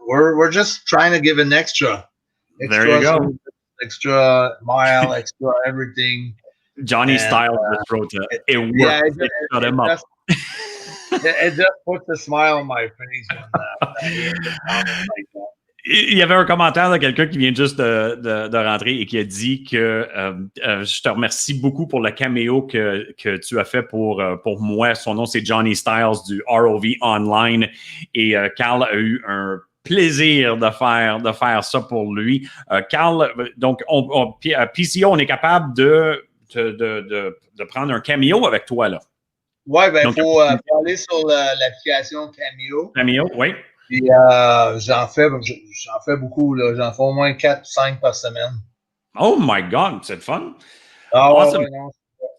we're just trying to give an extra. There you go. Extra mile, extra everything. Johnny Styles just wrote it. It worked. It shut him up. It just puts a smile on my face when Il y avait un commentaire de quelqu'un qui vient juste de rentrer et qui a dit que je te remercie beaucoup pour le caméo que tu as fait pour moi. Son nom, c'est Johnny Styles du ROV Online. Et Carl a eu un plaisir de faire ça pour lui. Carl, donc, PCO, on est capable de prendre un cameo avec toi, là. Ouais, ben, il Donc, faut aller sur l'application Cameo. Cameo, oui. Puis j'en fais beaucoup, là. J'en fais au moins 4 ou 5 par semaine. Oh my God, c'est fun. Ah ouais, Awesome. ouais, non.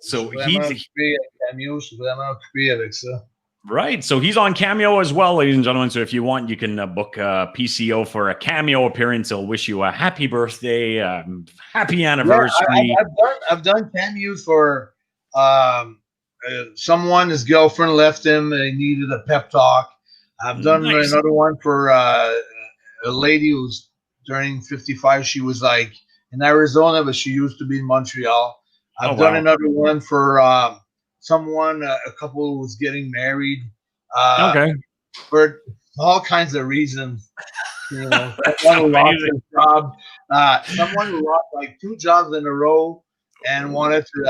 Je suis So vraiment he's occupé avec Cameo. Je suis vraiment occupé avec ça. right. So he's on Cameo as well, ladies and gentlemen. So if you want, you can book PCO for a cameo appearance. He'll wish you a happy birthday, happy Yeah, anniversary. I've done cameos for someone, his girlfriend left him and he needed a pep talk. I've done Nice. another one for a lady who's turning 55. She was like in Arizona, but she used to be in Montreal. Oh I've done wow. another one for someone, a couple who was getting married, Okay. for all kinds of reasons. You know, That's someone who lost amazing. his job, someone who lost like 2 jobs in a row and wanted to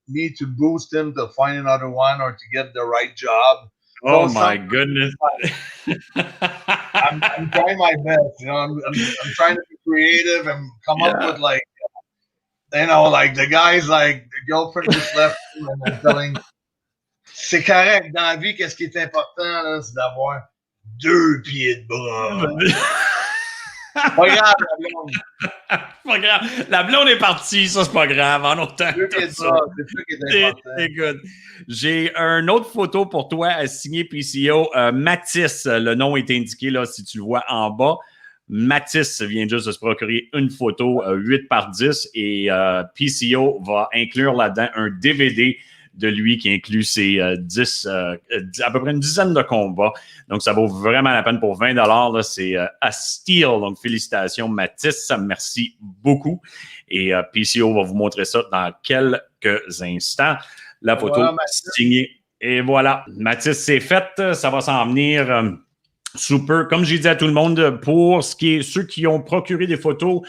me to boost him to find another one or to get the right job. Oh So my goodness. I'm trying my best. You know, I'm trying to be creative and come up Yeah. with like, you know, like the guy's like the girlfriend just left him and I'm telling, c'est correct dans la vie. Qu'est-ce qui est important là, c'est d'avoir 2 pieds de bras. Regarde, Pas grave. La blonde est partie, ça c'est pas grave. En autant que t'as ça. c'est ça qui est important. C'est good. J'ai une autre photo pour toi à signer PCO. Mathis, le nom est indiqué là si tu le vois en bas. Mathis vient juste de se procurer une photo 8 par 10 et PCO va inclure là-dedans un DVD de lui qui inclut ses à peu près une dizaine de combats. Donc, ça vaut vraiment la peine pour 20 $. C'est à steal. Donc, félicitations, Mathis. Merci beaucoup. Et PCO va vous montrer ça dans quelques instants. La photo Voilà, signée. Et voilà, Mathis, c'est fait. Ça va s'en venir sous peu. Comme j'ai dit à tout le monde, pour ce qui est ceux qui ont procuré des photos,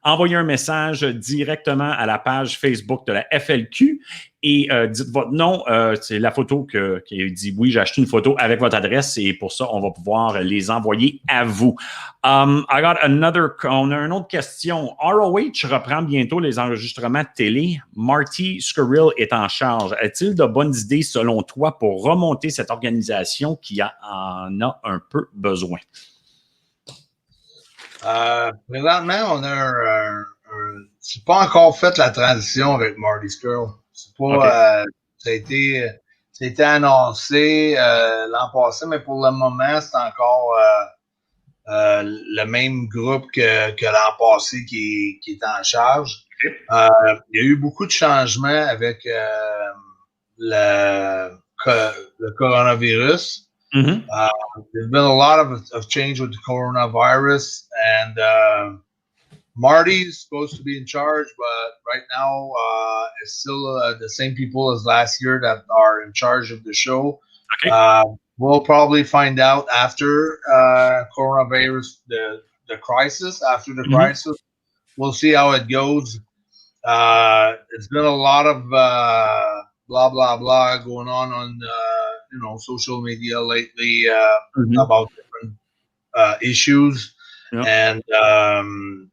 envoyez un message directement à la page Facebook de la FLQ et dites votre nom. C'est la photo qui dit oui, j'ai acheté une photo avec votre adresse et pour ça, on va pouvoir les envoyer à vous. On a une autre question. ROH reprend bientôt les enregistrements de télé. Marty Skirill est en charge. A-t-il de bonnes idées selon toi pour remonter cette organisation qui en a un peu besoin? Présentement, on a c'est pas encore fait la transition avec Marty Skrull. C'est pas, ça a été annoncé l'an passé, mais pour le moment, c'est encore le même groupe que l'an passé qui est en charge. Il y a eu beaucoup de changements avec le coronavirus. Mm-hmm. There's been a lot of change with the coronavirus, and Marty's supposed to be in charge, but right now it's still the same people as last year that are in charge of the show. Okay. We'll probably find out after coronavirus, the crisis. After the crisis, we'll see how it goes. It's been a lot of blah blah blah going on social media lately about different issues, and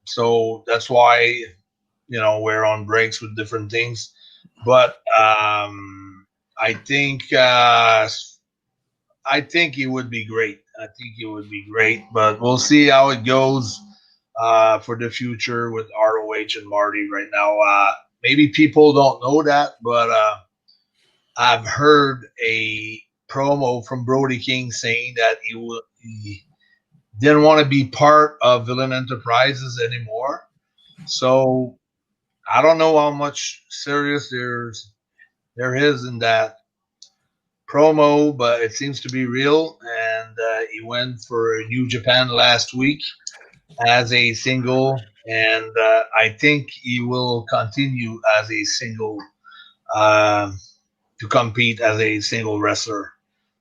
so that's why we're on breaks with different things. But I think it would be great. But we'll see how it goes for the future with ROH and Marty right now. Maybe people don't know that, but I've heard a promo from Brody King saying that he didn't want to be part of Villain Enterprises anymore. So I don't know how much serious there is in that promo, but it seems to be real. And he went for New Japan last week as a single, and I think he will continue as a single to compete as a single wrestler.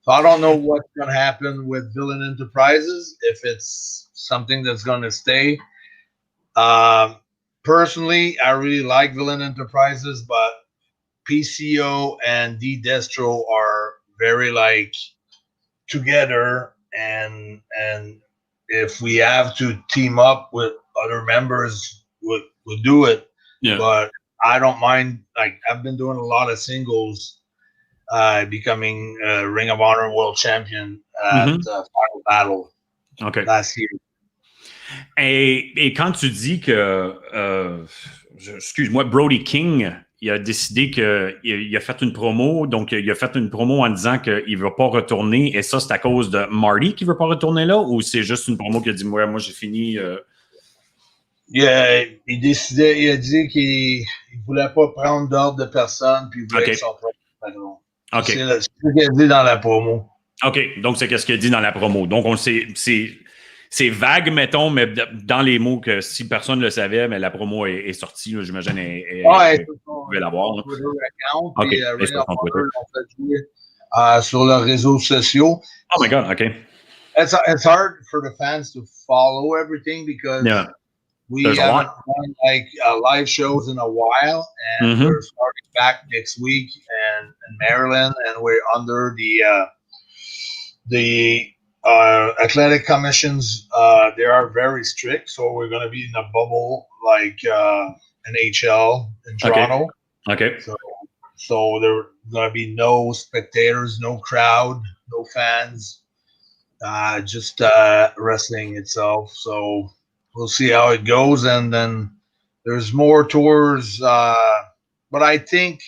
So I don't know what's going to happen with Villain Enterprises, if it's something that's going to stay. Personally, I really like Villain Enterprises, but PCO and D Destro are very together, and if we have to team up with other members, we'll do it. Yeah. But I don't mind. I've been doing a lot of singles becoming Ring of Honor World Champion at Final Battle last year. Et quand tu dis que, excuse-moi, Brody King, il a décidé qu'il a fait une promo, donc il a fait une promo en disant qu'il ne veut pas retourner, et ça, c'est à cause de Marty qui ne veut pas retourner là, ou c'est juste une promo qui a dit, moi j'ai fini... Yeah, il a dit qu'il ne voulait pas prendre d'ordre de personne, puis il voulait être son propre patron. Okay. C'est ce qu'il a dit dans la promo. OK, donc c'est ce qu'il a dit dans la promo. Donc, c'est vague, mettons, mais dans les mots que si personne ne le savait, mais la promo est sortie, j'imagine, vous pouvez l'avoir. Okay, sur les réseaux sociaux. Oh my God, OK. It's hard for the fans to follow everything because we haven't done like live shows in a while, and we're starting back next week in Maryland, and we're under the athletic commissions. They are very strict, so we're going to be in a bubble like NHL in Toronto. Okay. So there going to be no spectators, no crowd, no fans, just wrestling itself. So we'll see how it goes, and then there's more tours. But I think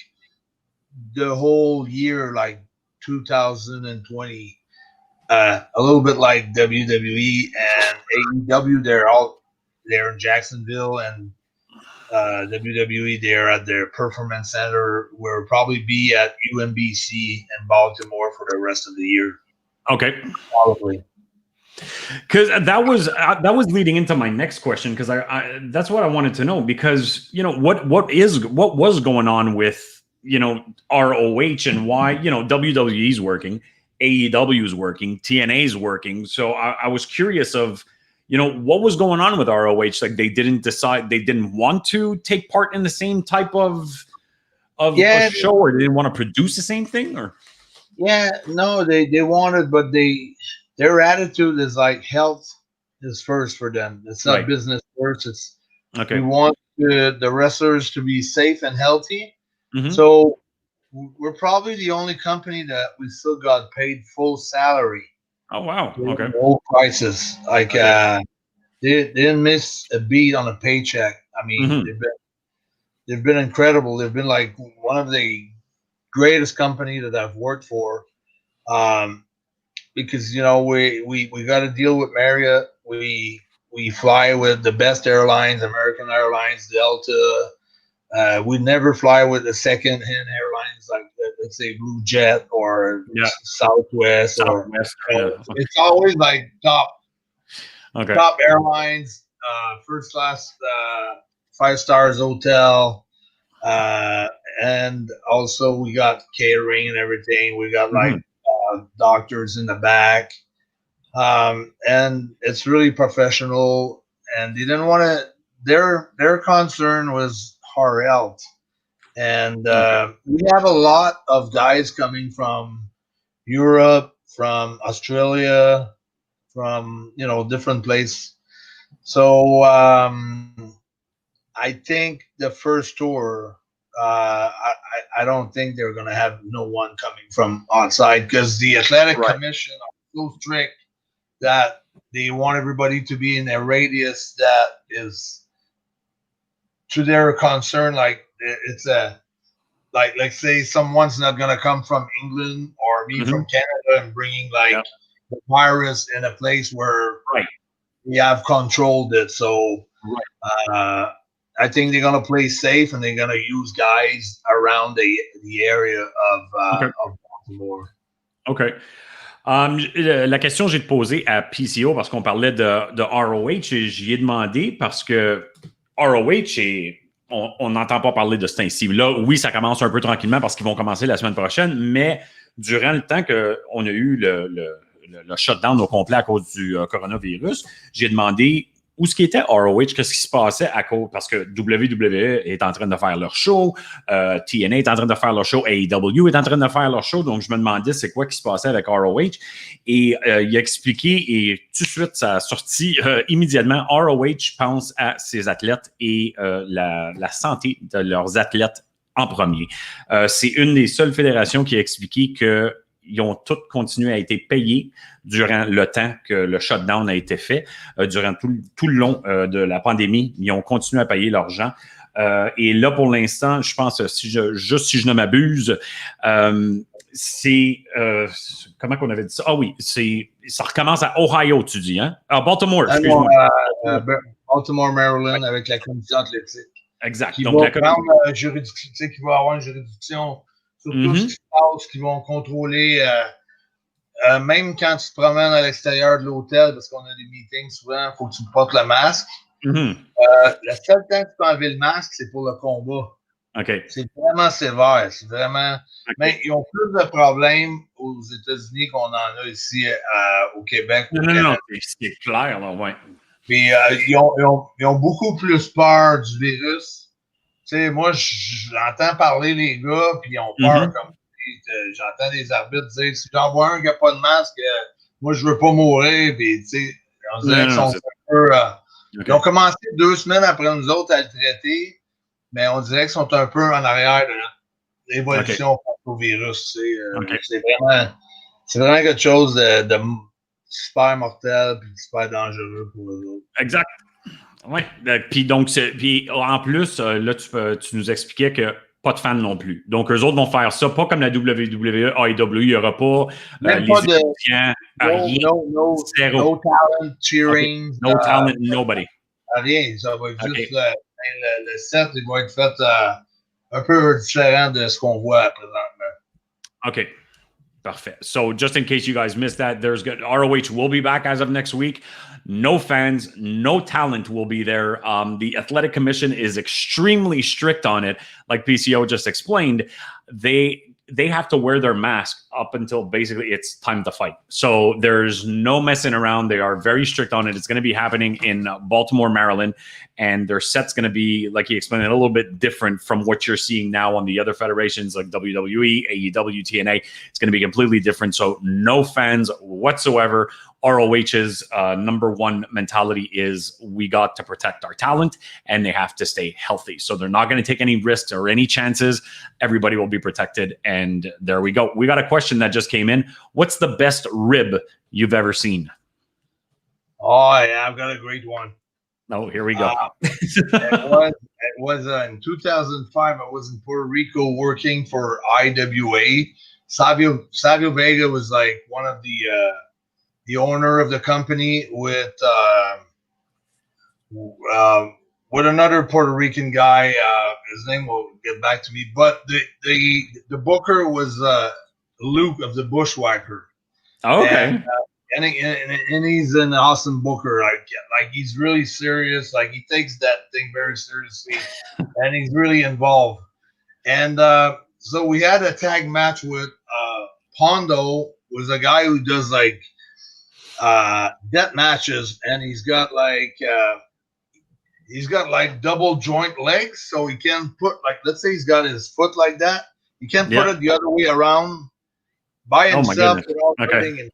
the whole year, like 2020, a little bit like WWE and AEW, they're in Jacksonville, and WWE they're at their performance center. We'll probably be at UMBC in Baltimore for the rest of the year. Okay, probably. Because that was leading into my next question, because I that's what I wanted to know, because what was going on with ROH and why WWE's working, AEW's working, TNA's working. So I was curious of what was going on with ROH. Like they didn't want to take part in the same type of a show, or they didn't want to produce the same thing, or no, they wanted, but their attitude is like health is first for them. It's not business first. It's we want the wrestlers to be safe and healthy. So we're probably the only company that we still got paid full salary. Oh wow! Okay. Low prices, like they didn't miss a beat on a paycheck. I mean, they've been incredible. They've been like one of the greatest company that I've worked for. Because we got to deal with Marriott. We fly with the best airlines, American Airlines, Delta. We never fly with the second-hand airlines like let's say Blue Jet or Southwest. It's always like top airlines, first class, 5 stars hotel, and also we got catering and everything. We got like doctors in the back, and it's really professional, and they didn't want to their concern was our health, and we have a lot of guys coming from Europe, from Australia, from different places. So I think the first tour I don't think they're going to have no one coming from outside, because the athletic commission are so strict that they want everybody to be in a radius that is to their concern. Like it's like say someone's not going to come from England or me from Canada and bringing like the virus in a place where we have controlled it. So I think they're going to play safe, and they're going to use guys around the area of Baltimore. OK. La question que j'ai posée à PCO, parce qu'on parlait de ROH, et j'y ai demandé parce que ROH, on n'entend pas parler de ce temps-ci. Là, oui, ça commence un peu tranquillement parce qu'ils vont commencer la semaine prochaine, mais durant le temps qu'on a eu le shutdown au complet à cause du coronavirus, j'ai demandé où ce qui était ROH, qu'est-ce qui se passait à cause, parce que WWE est en train de faire leur show, TNA est en train de faire leur show, AEW est en train de faire leur show, donc je me demandais c'est quoi qui se passait avec ROH, et il a expliqué, et tout de suite ça a sorti immédiatement. ROH pense à ses athlètes et la santé de leurs athlètes en premier. C'est une des seules fédérations qui a expliqué qu'ils ont toutes continué à être payés durant le temps que le shutdown a été fait. Durant tout le long de la pandémie, ils ont continué à payer leurs gens. Et là, pour l'instant, je pense, si je ne m'abuse, c'est comment qu'on avait dit ça? Ah oui, ça recommence à Ohio, tu dis, hein? Ah, Baltimore, excuse-moi. Baltimore, Maryland, avec la commission athlétique. Exact. Qui Donc, va prendre juridiction, tu sais, qui va avoir une juridiction sur tout ce qui se passe, qui vont contrôler, même quand tu te promènes à l'extérieur de l'hôtel, parce qu'on a des meetings souvent, il faut que tu portes le masque. Le seul temps que tu peux enlever le masque, c'est pour le combat. Okay. C'est vraiment sévère. C'est vraiment. Okay. Mais ils ont plus de problèmes aux États-Unis qu'on en a ici au Québec. Non, c'est clair, là, ouais. Puis ils ont beaucoup plus peur du virus. Tu sais, moi, j'entends parler les gars, puis ils ont peur. Comme j'entends des arbitres dire si j'en vois un qui n'a pas de masque, moi, je veux pas mourir. Puis, tu sais, on dirait qu'ils sont un peu. Ils ont commencé 2 semaines après nous autres à le traiter, mais on dirait qu'ils sont un peu en arrière de l'évolution face au virus. C'est vraiment quelque chose de super mortel et super dangereux pour eux autres. Exact. Oui. Puis donc, puis en plus, là, tu nous expliquais que pas de fans non plus. Donc, eux autres vont faire ça, pas comme la WWE, AEW, il n'y aura pas les pas étudiants, zéro. No talent cheering. Okay. No talent, nobody. Rien. Ça va être juste le set, il va être fait un peu différent de ce qu'on voit présentement. OK. Perfect. So just in case you guys missed that, ROH will be back as of next week. No fans, no talent will be there. The athletic commission is extremely strict on it. Like PCO just explained, they have to wear their mask up until basically it's time to fight. So there's no messing around. They are very strict on it. It's going to be happening in Baltimore, Maryland, and their set's going to be, like he explained, a little bit different from what you're seeing now on the other federations like WWE, AEW, TNA. It's going to be completely different. So no fans whatsoever. ROH's number one mentality is we got to protect our talent and they have to stay healthy. So they're not going to take any risks or any chances. Everybody will be protected. And there we go. We got a question that just came in. What's the best rib you've ever seen? Oh, yeah, I've got a great one. Oh, here we go. It was in 2005. I was in Puerto Rico working for IWA. Savio Vega was like one of the owner of the company with another Puerto Rican guy. His name will get back to me. But the booker was Luke of the Bushwhacker. Oh, okay. And he's an awesome booker. Like he's really serious. Like he takes that thing very seriously, and he's really involved. And so we had a tag match with Pondo. Was a guy who does like death matches, and he's got like double joint legs, so he can put, like, let's say he's got his foot like that, he can't put it the other way around by himself without hurting himself.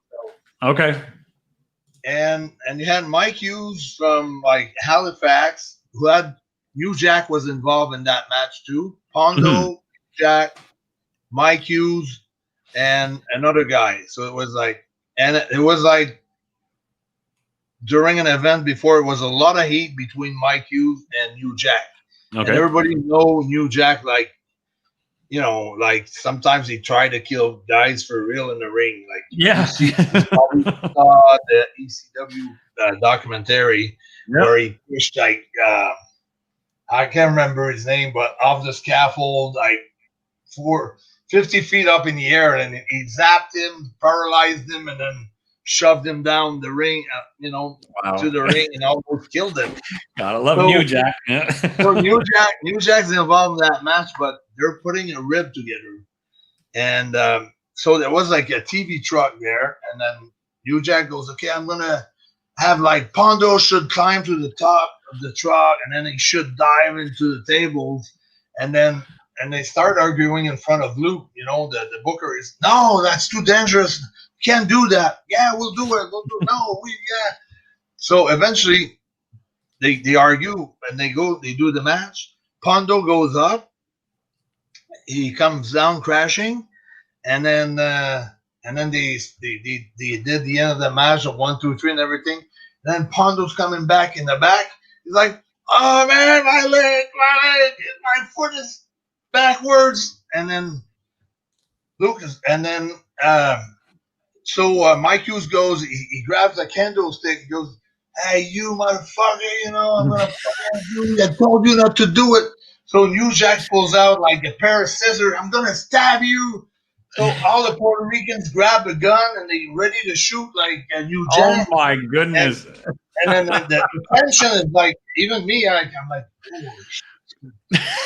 Okay. And you had Mike Hughes from like Halifax, who had New Jack was involved in that match too. Pondo, Jack, Mike Hughes, and another guy. So it was like, and it was like during an event before, it was a lot of heat between Mike Hughes and New Jack. Okay. And everybody know New Jack, like, you know, like sometimes he tried to kill guys for real in the ring. Like, yeah, you saw the ECW documentary where he pushed like I can't remember his name, but off the scaffold, like 50 feet up in the air, and he zapped him, paralyzed him, and then shoved him down the ring, to the ring, and almost killed him. Gotta love New Jack. So New Jack's involved in that match, but they're putting a rib together, and so there was like a TV truck there, and then New Jack goes, "Okay, I'm gonna have like Pondo should climb to the top of the truck, and then he should dive into the tables, and they start arguing in front of Luke. You know, the booker is, no, that's too dangerous. Can't do that. Yeah, we'll do it. Yeah. So eventually they argue and they do the match. Pondo goes up he comes down crashing, and then they did the end of the match of 1, 2, 3 and everything. And then Pondo's coming back in the back. He's like, "Oh man, my leg, my foot is backwards." And then Lucas, and then Mike Hughes goes. He grabs a kendo stick. He goes, "Hey, you motherfucker! I'm gonna fucking do it. I told you not to do it." So New Jack pulls out like a pair of scissors. "I'm gonna stab you." So all the Puerto Ricans grab a gun and they ready to shoot like a New Jack. Oh my goodness! And then the tension is like, even me, I'm like, oh,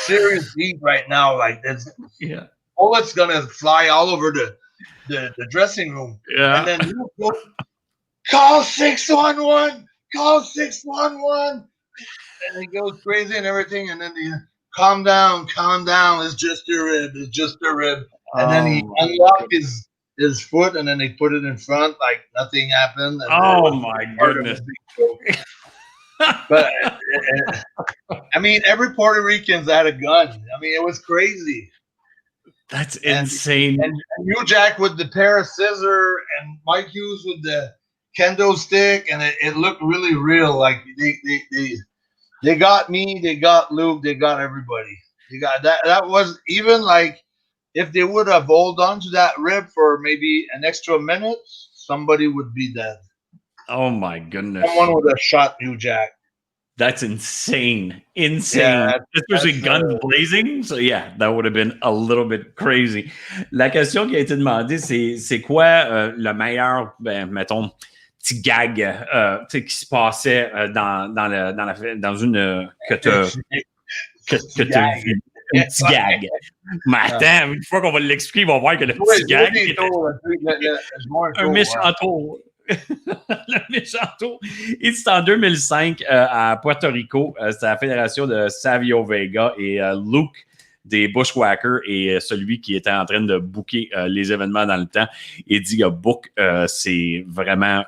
serious heat right now. Like this, bullet's gonna fly all over the dressing room. Yeah. And then you go, "Call 611, call 611," and he goes crazy and everything. And then calm down, it's just a rib, it's just a rib. And then he unlocked his foot, and then they put it in front like nothing happened. Oh my goodness! But I mean, every Puerto Rican's had a gun. I mean, it was crazy. That's insane. And New Jack with the pair of scissors, and Mike Hughes with the kendo stick, and it looked really real. Like they got me, they got Luke, they got everybody. They got that. That was even like, if they would have held on to that rib for maybe an extra minute, somebody would be dead. Oh my goodness! Someone would have shot New Jack. That's insane. Yeah, especially guns blazing. So yeah, that would have been a little bit crazy. La question qui a été demandée, c'est quoi le meilleur, mettons, petit gag qui se passait dans une que tu as vu. Un petit gag. Mais attends, une fois qu'on va l'expliquer, ils vont voir que le petit gag un méchant tour. Le méchant tour. Et c'est en 2005 à Puerto Rico. C'était la fédération de Savio Vega et Luke des Bushwhackers et celui qui était en train de booker les événements dans le temps. Il dit que book, c'est vraiment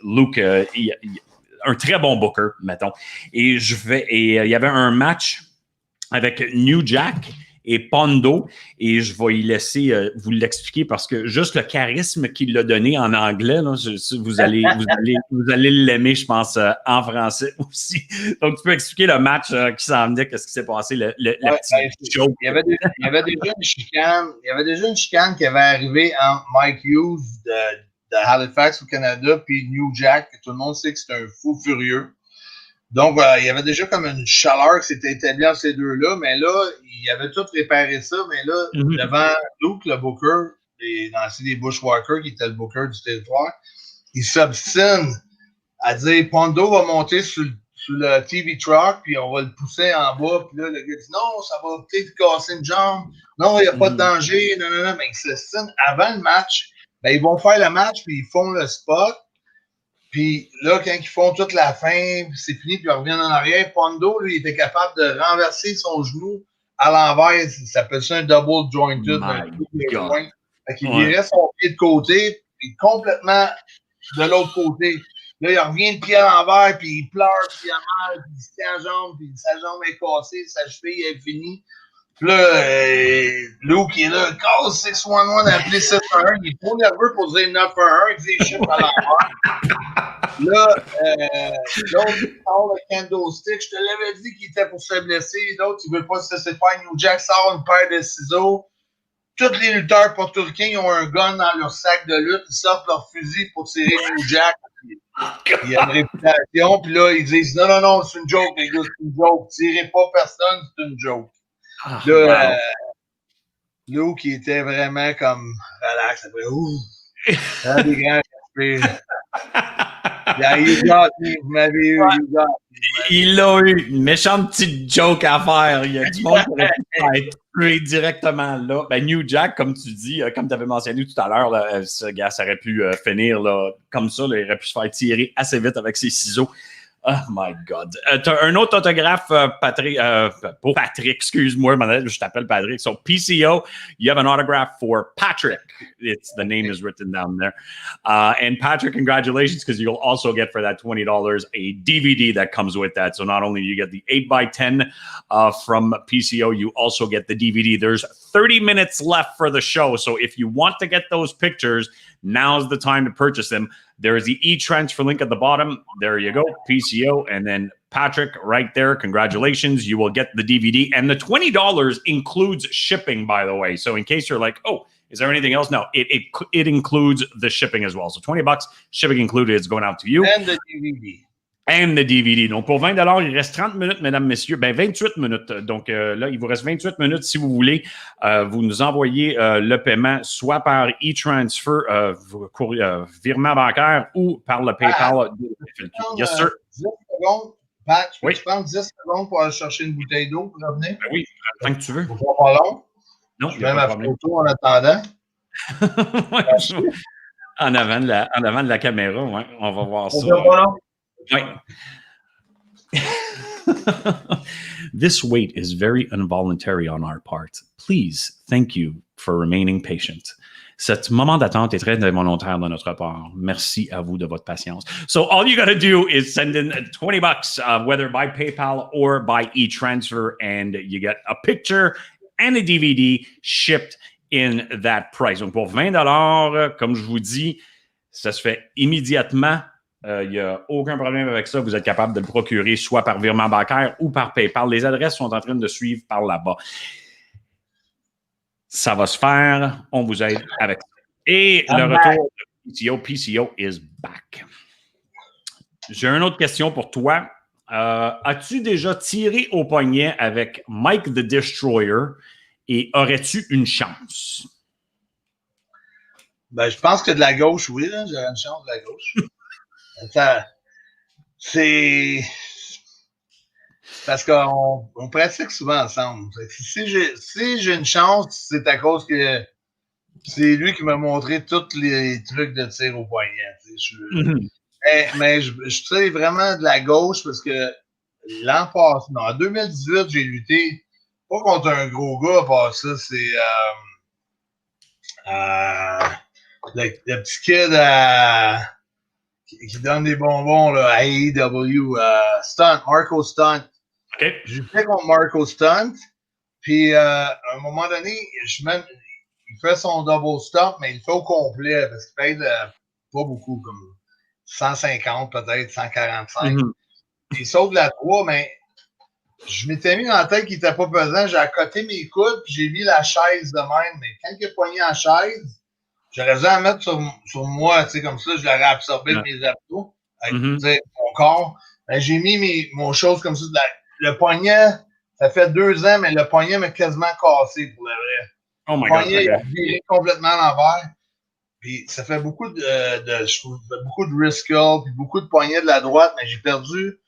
Luke, un très bon booker, mettons. Et il y avait un match avec New Jack et Pondo, et je vais y laisser vous l'expliquer parce que juste le charisme qu'il a donné en anglais, là, vous allez l'aimer, je pense, en français aussi. Donc, tu peux expliquer le match qui s'en venait, qu'est-ce qui s'est passé, le petit joke. Il y avait déjà une chicane qui avait arrivé entre Mike Hughes de Halifax au Canada puis New Jack, que tout le monde sait que c'est un fou furieux. Donc, il y avait déjà comme une chaleur qui s'était établie entre ces deux-là, mais là, il avait tout réparé ça, mais là, devant Luke, le booker, des Bushwhackers, qui était le booker du territoire, il s'obstine à dire, Pondo va monter sur le TV truck, puis on va le pousser en bas, puis là, le gars dit, non, ça va peut-être casser une jambe, non, il n'y a pas de danger, non, mais il s'obstine avant le match, ben, ils vont faire le match, puis ils font le spot. Puis là, quand ils font toute la fin, c'est fini, puis ils reviennent en arrière, Pondo, lui, il était capable de renverser son genou à l'envers. Ça s'appelle ça un double jointed. Fait qu'il virait son pied de côté, puis complètement de l'autre côté. Là, il revient le pied à l'envers, puis il pleure, puis il a mal, puis il se tient la jambe, puis sa jambe est cassée, sa cheville est finie. Puis là, Luke, il est là, call 611, appelé 711, il est trop nerveux pour dire 911, il dit chiffre à l'envers. Là, l'autre, il sort le kendo stick. Je te l'avais dit qu'il était pour se blesser. L'autre, il veut pas se laisser faire. New Jack sort une paire de ciseaux. Tous les lutteurs portoricains ont un gun dans leur sac de lutte. Ils sortent leur fusil pour tirer New Jack. Il y a une réputation. Puis là, ils disent non, c'est une joke, les gars, c'est une joke. Tirez pas personne, c'est une joke. Là, Luke, qui était vraiment comme relax. Après, ouh, des grands respects. Yeah, you got me, vous m'avez eu, you got me. Il a eu une méchante petite joke à faire. Il y a du monde qui aurait pu être tué directement là. Ben, New Jack, comme tu dis, comme tu avais mentionné tout à l'heure, ce gars, ça aurait pu finir là, comme ça. Là, il aurait pu se faire tirer assez vite avec ses ciseaux. Oh my God. T'as un autre autographe, Patrick, pour Patrick, excuse-moi, je t'appelle Patrick. So PCO, you have an autograph for Patrick. It's the name is written down there. And Patrick, congratulations, because you'll also get for that $20 a DVD that comes with that. So not only do you get the 8x10 from PCO, you also get the DVD. There's 30 minutes left for the show. So if you want to get those pictures, now's the time to purchase them. There is the e-transfer link at the bottom. There you go, PCO. And then Patrick right there. Congratulations. You will get the DVD. And the $20 includes shipping, by the way. So in case you're like, oh, is there anything else? No, it includes the shipping as well. So $20, shipping included, is going out to you. And the DVD. And the DVD. Donc, pour 20 il reste 30 minutes, mesdames, messieurs. Ben, 28 minutes. Donc, là, il vous reste 28 minutes. Si vous voulez, vous nous envoyez le paiement soit par e-transfer, virement bancaire, ou par le PayPal. Yes, sir. 10 secondes. Pat, Oui. tu prends 10 secondes pour aller chercher une bouteille d'eau pour revenir? Ben oui, tant que tu veux. Ça sera pas long. Non, Je mets ma photo en attendant. en avant de la caméra, ouais. On va voir ça. Right. This wait is very involuntary on our part. Please, thank you for remaining patient. Cet moment d'attente est très involontaire de notre part. Merci à vous de votre patience. So all you got to do is send in $20, whether by PayPal or by e-transfer, and you get a picture and a DVD shipped in that price. Donc pour $20, comme je vous dis, ça se fait immédiatement. Il n'y a aucun problème avec ça. Vous êtes capable de le procurer soit par virement bancaire ou par PayPal. Les adresses sont en train de suivre par là-bas. Ça va se faire. On vous aide avec ça. Et le retour de PCO is back. J'ai une autre question pour toi. As-tu déjà tiré au poignet avec Mike the Destroyer et aurais-tu une chance? Ben, je pense que de la gauche, oui, là, j'aurais une chance de la gauche. Ça, c'est parce qu'on pratique souvent ensemble. Si j'ai une chance, c'est à cause que c'est lui qui m'a montré tous les trucs de tir au poignet. Mais je tire vraiment de la gauche parce que l'an passé, non, en 2018, j'ai lutté pas contre un gros gars, par ça, c'est le petit kid qui donne des bonbons là, à AEW, Stunt, Marco Stunt. Okay. J'ai fait contre Marco Stunt, puis à un moment donné, il fait son double stop, mais il le fait au complet, parce qu'il paye pas beaucoup, comme 150 peut-être, 145. Il saute la 3, mais je m'étais mis dans la tête qu'il était pas pesant, j'ai accoté mes coudes, puis j'ai mis la chaise de même, mais quand il a poigné la chaise, j'aurais dû la mettre sur moi, tu sais, comme ça, je l'aurais absorbé de mes abdos, avec mon corps. Ben, j'ai mis mon chose comme ça. Le poignet, ça fait 2 ans, mais le poignet m'a quasiment cassé, pour le vrai. Oh my le poignet, God. il a viré complètement à l'envers. Puis ça fait beaucoup je trouve, beaucoup de wrist curl, puis beaucoup de poignets de la droite, mais j'ai perdu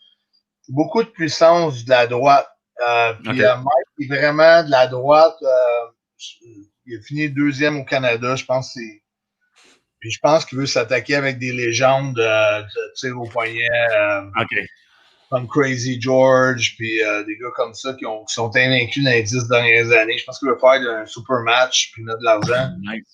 beaucoup de puissance de la droite. Puis Mike est vraiment de la droite. Il a fini 2e au Canada, je pense. Puis je pense qu'il veut s'attaquer avec des légendes de tir au poignet. Comme Crazy George, puis des gars comme ça qui sont invaincus dans les 10 dernières années. Je pense qu'il veut faire un super match puis mettre de l'argent. Nice.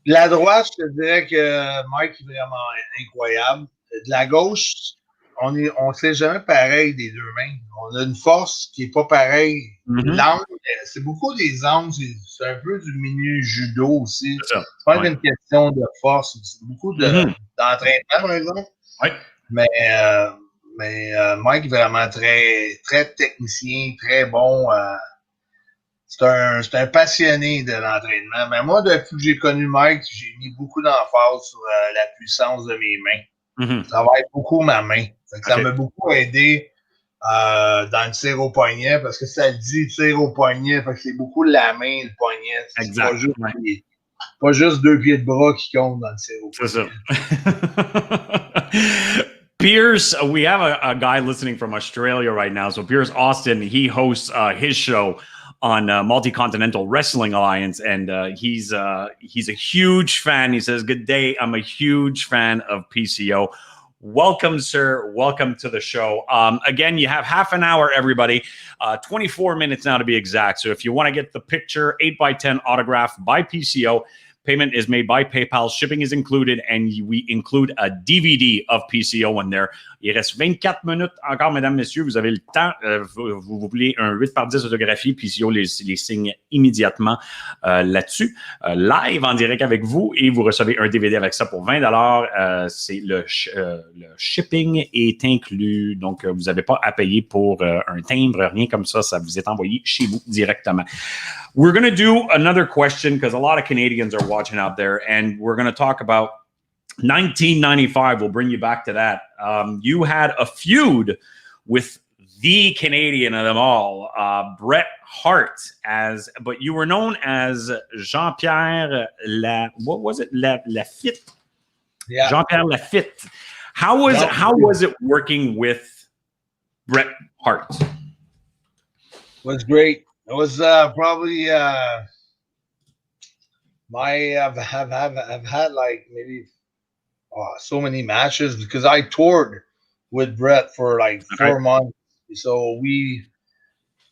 La droite, je te dirais que Mike est vraiment incroyable. De la gauche, on ne sait jamais pareil des deux mains. On a une force qui n'est pas pareille. L'angle, c'est beaucoup des angles, c'est un peu du mini judo aussi. C'est pas une question de force, c'est beaucoup d'entraînement, par exemple. Oui. Mais Mike est vraiment très, très technicien, très bon. C'est un passionné de l'entraînement. Mais moi, depuis que j'ai connu Mike, j'ai mis beaucoup d'emphase sur la puissance de mes mains. Ça va être beaucoup ma main. Ça m'a beaucoup aidé dans le tir au poignet parce que ça le dit tir au poignet. Fait que c'est beaucoup la main, le poignet. C'est pas juste 2 pieds de bras qui comptent dans le tir au poignet. C'est ça. Pierce, we have a guy listening from Australia right now. So Pierce Austin, he hosts his show on Multi-Continental Wrestling Alliance, and he's a huge fan. He says, "Good day, I'm a huge fan of PCO. Welcome, sir. Welcome to the show. Again, you have half an hour, everybody. 24 minutes now to be exact. So if you want to get the picture 8x10 autograph by PCO, payment is made by PayPal. Shipping is included, and we include a DVD of PCO in there. Il reste 24 minutes encore, mesdames, messieurs. Vous avez le temps. Vous voulez un 8x10 autographie, PCO les signe immédiatement là-dessus. Live en direct avec vous, et vous recevez un DVD avec ça pour 20 $. C'est le shipping est inclus. Donc, vous n'avez pas à payer pour un timbre, rien comme ça. Ça vous est envoyé chez vous directement. We're going to do another question because a lot of Canadians are watching out there, and we're going to talk about 1995. We'll bring you back to that. You had a feud with the Canadian of them all, Bret Hart, but you were known as Jean-Pierre Lafitte? Yeah. Jean-Pierre Lafitte. How was it working with Bret Hart? It was great. It was probably I've had like maybe so many matches because I toured with Bret for like 4 months. So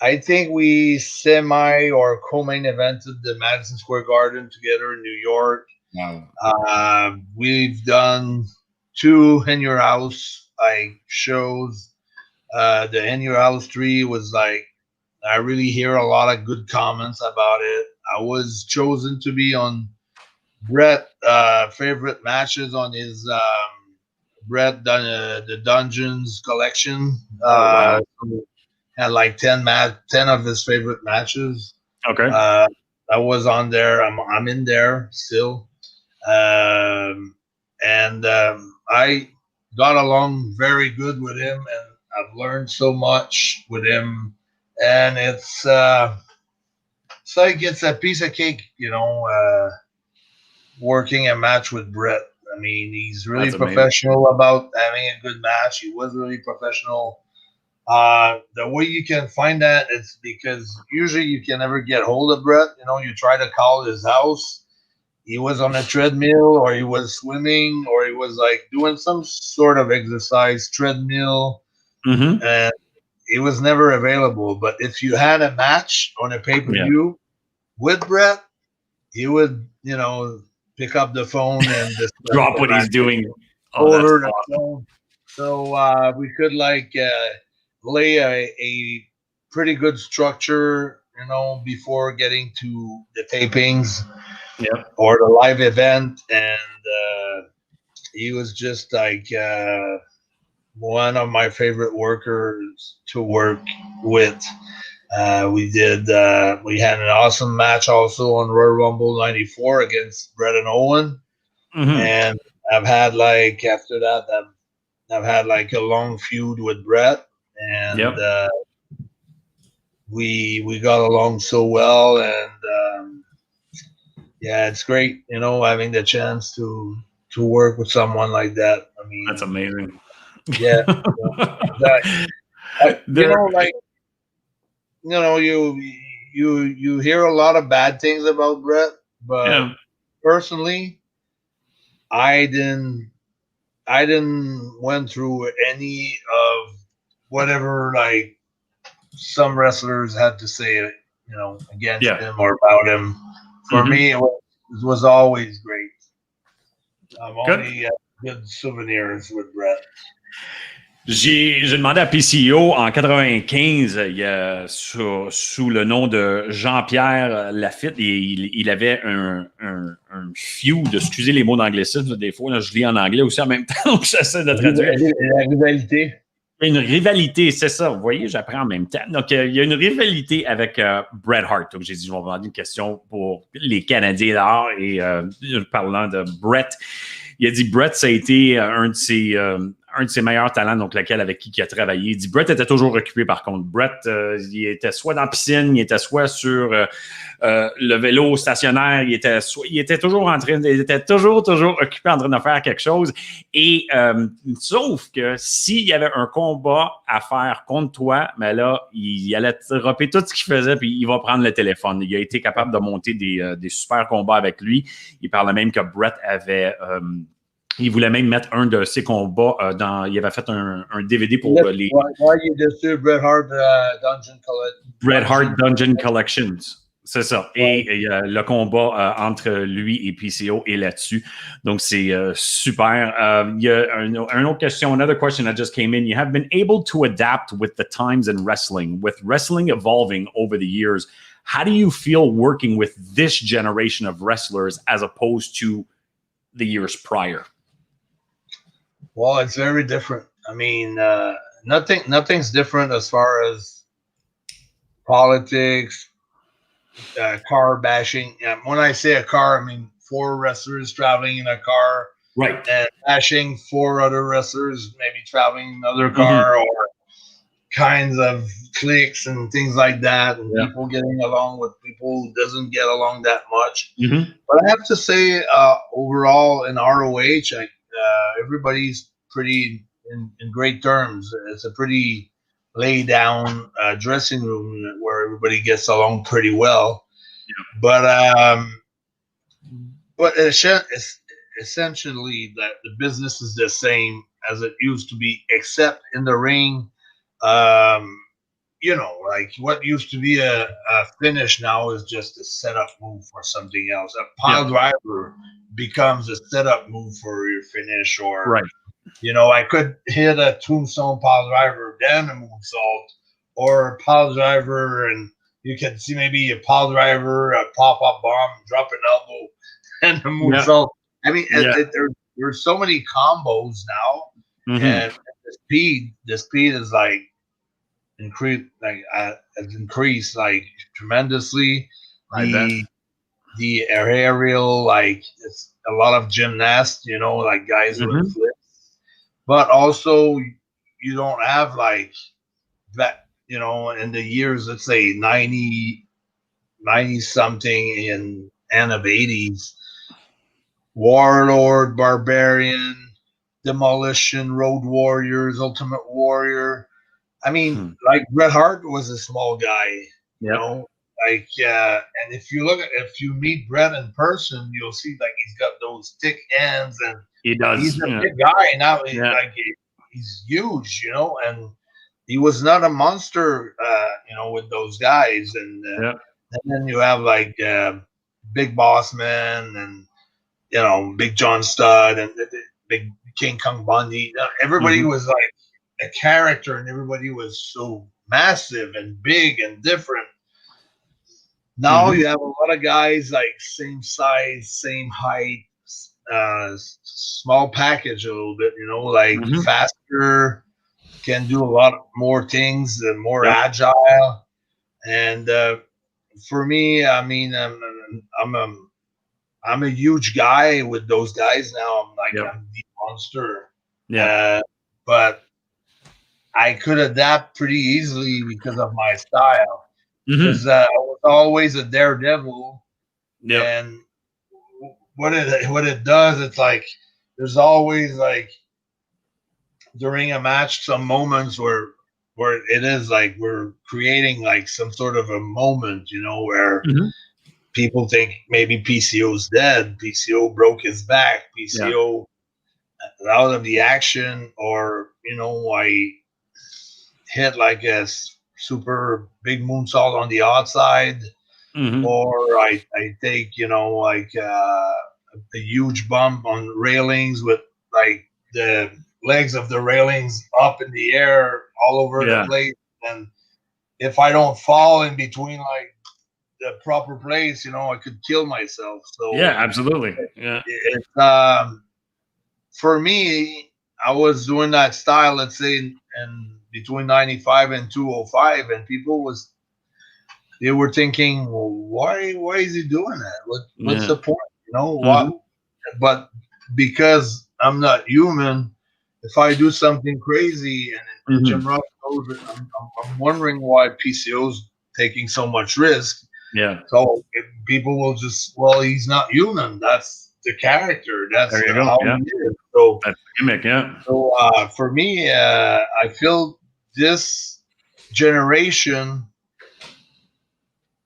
I think we semi or co-main evented the Madison Square Garden together in New York. Wow. We've done 2 In Your House shows. The In Your House 3 was like, I really hear a lot of good comments about it. I was chosen to be on Bret favorite matches on his Bret the Dungeons collection. Wow. Had like 10 of his favorite matches. Okay. I was on there. I'm in there still. I got along very good with him, and I've learned so much with him. And it's like it's a piece of cake, working a match with Bret. I mean, he's really professional about having a good match. He was really professional. The way you can find that is because usually you can never get hold of Bret. You try to call his house. He was on a treadmill, or he was swimming, or he was like doing some sort of exercise, treadmill. Mm-hmm. And he was never available. But if you had a match on a pay-per-view with Bret, he would, pick up the phone and just drop what he's doing. Over the phone. So we could lay a pretty good structure, before getting to the tapings or the live event. And he was just like one of my favorite workers to work with. We had an awesome match also on Royal Rumble 94 against Bret and Owen. Mm-hmm. And I've had after that, I've had a long feud with Bret, and we got along so well. And it's great, having the chance to work with someone like that. I mean, that's amazing. Yeah. You hear a lot of bad things about Bret, but personally, I didn't went through any of whatever some wrestlers had to say, against him or about him. For me, it was always great. Only good souvenirs with Bret. J'ai demandé à PCO en 95, sous le nom de Jean-Pierre Lafitte, et il avait un feud, excusez les mots d'anglicisme, des fois, là, je lis en anglais aussi en même temps, donc j'essaie de traduire. La rivalité. Une rivalité, c'est ça. Vous voyez, j'apprends en même temps. Donc, il y a une rivalité avec Bret Hart. Donc, j'ai dit, je vais vous demander une question pour les Canadiens d'art. Et parlant de Bret, il a dit Bret, ça a été un de ses meilleurs talents, donc lequel avec qui il a travaillé. Il dit Bret était toujours occupé, par contre. Bret, il était soit dans la piscine, il était soit sur le vélo stationnaire, il était toujours occupé en train de faire quelque chose. Et sauf que s'il y avait un combat à faire contre toi, mais là, il allait dropper tout ce qu'il faisait, puis il va prendre le téléphone. Il a été capable de monter des super combats avec lui. Il parlait même que Bret avait Il voulait même mettre un de ses combats il avait fait un DVD pour les Why you just do Bret Hart Bret Hart Dungeon Collections. C'est ça. Et le combat entre lui et PCO est là-dessus. Donc, c'est super. Il y a une autre question, another question that just came in. You have been able to adapt with the times in wrestling. With wrestling evolving over the years, how do you feel working with this generation of wrestlers as opposed to the years prior? Well, it's very different. I mean, nothing's different as far as politics, car bashing. When I say a car, I mean 4 wrestlers traveling in a car, right, and bashing 4 other wrestlers, maybe traveling in another car, or kinds of cliques and things like that, and people getting along with people who doesn't get along that much. But I have to say, overall in ROH, everybody's pretty in great terms. It's a pretty lay down dressing room where everybody gets along pretty well. But essentially that the business is the same as it used to be, except in the ring. You know, like what used to be a finish now is just a setup move for something else. A pile driver becomes a setup move for your finish, or you know, I could hit a tombstone pile driver, then a moonsault, or a pile driver, and you can see maybe a pile driver, a pop-up bomb, drop an elbow, and a moonsault. I mean, there's so many combos now, and the speed is like has increased like tremendously. The aerial, like it's a lot of gymnasts, you know, like guys with flips. But also, you don't have like that, you know, in the years, let's say 90 something and end of 80s, Warlord, Barbarian, Demolition, Road Warriors, Ultimate Warrior. I mean, like Bret Hart was a small guy, you know, like, and if you meet Bret in person, you'll see like he's got those thick hands, and he does. He's a big guy now. Like he's huge, you know, and he was not a monster, you know, with those guys. And then you have like Big Boss Man, and you know, Big John Studd, and Big King Kong Bundy. Everybody was like a character, and everybody was so massive and big and different. Now you have a lot of guys like same size, same height, small package a little bit, you know, like faster, can do a lot more things and more agile. And for me, I mean, I'm a huge guy with those guys now. I'm like I'm the monster. But I could adapt pretty easily because of my style. Because I was always a daredevil, and what it does, it's like there's always like during a match some moments where it is like we're creating like some sort of a moment, you know, where people think maybe PCO's dead, PCO broke his back, PCO out of the action, or you know, I hit like a super big moonsault on the outside, or I take, you know, like a huge bump on railings with like the legs of the railings up in the air all over the place, and if I don't fall in between like the proper place, you know, I could kill myself. So absolutely. It's for me, I was doing that style, let's say, in between 95 and 205, and they were thinking, well, why is he doing that? What's the point? You know, why? But because I'm not human, if I do something crazy, and Jim Ross knows it, I'm wondering why PCO's taking so much risk. So people will just, well, he's not human. That's the character. That's how he is. So that's the gimmick. So for me, I feel this generation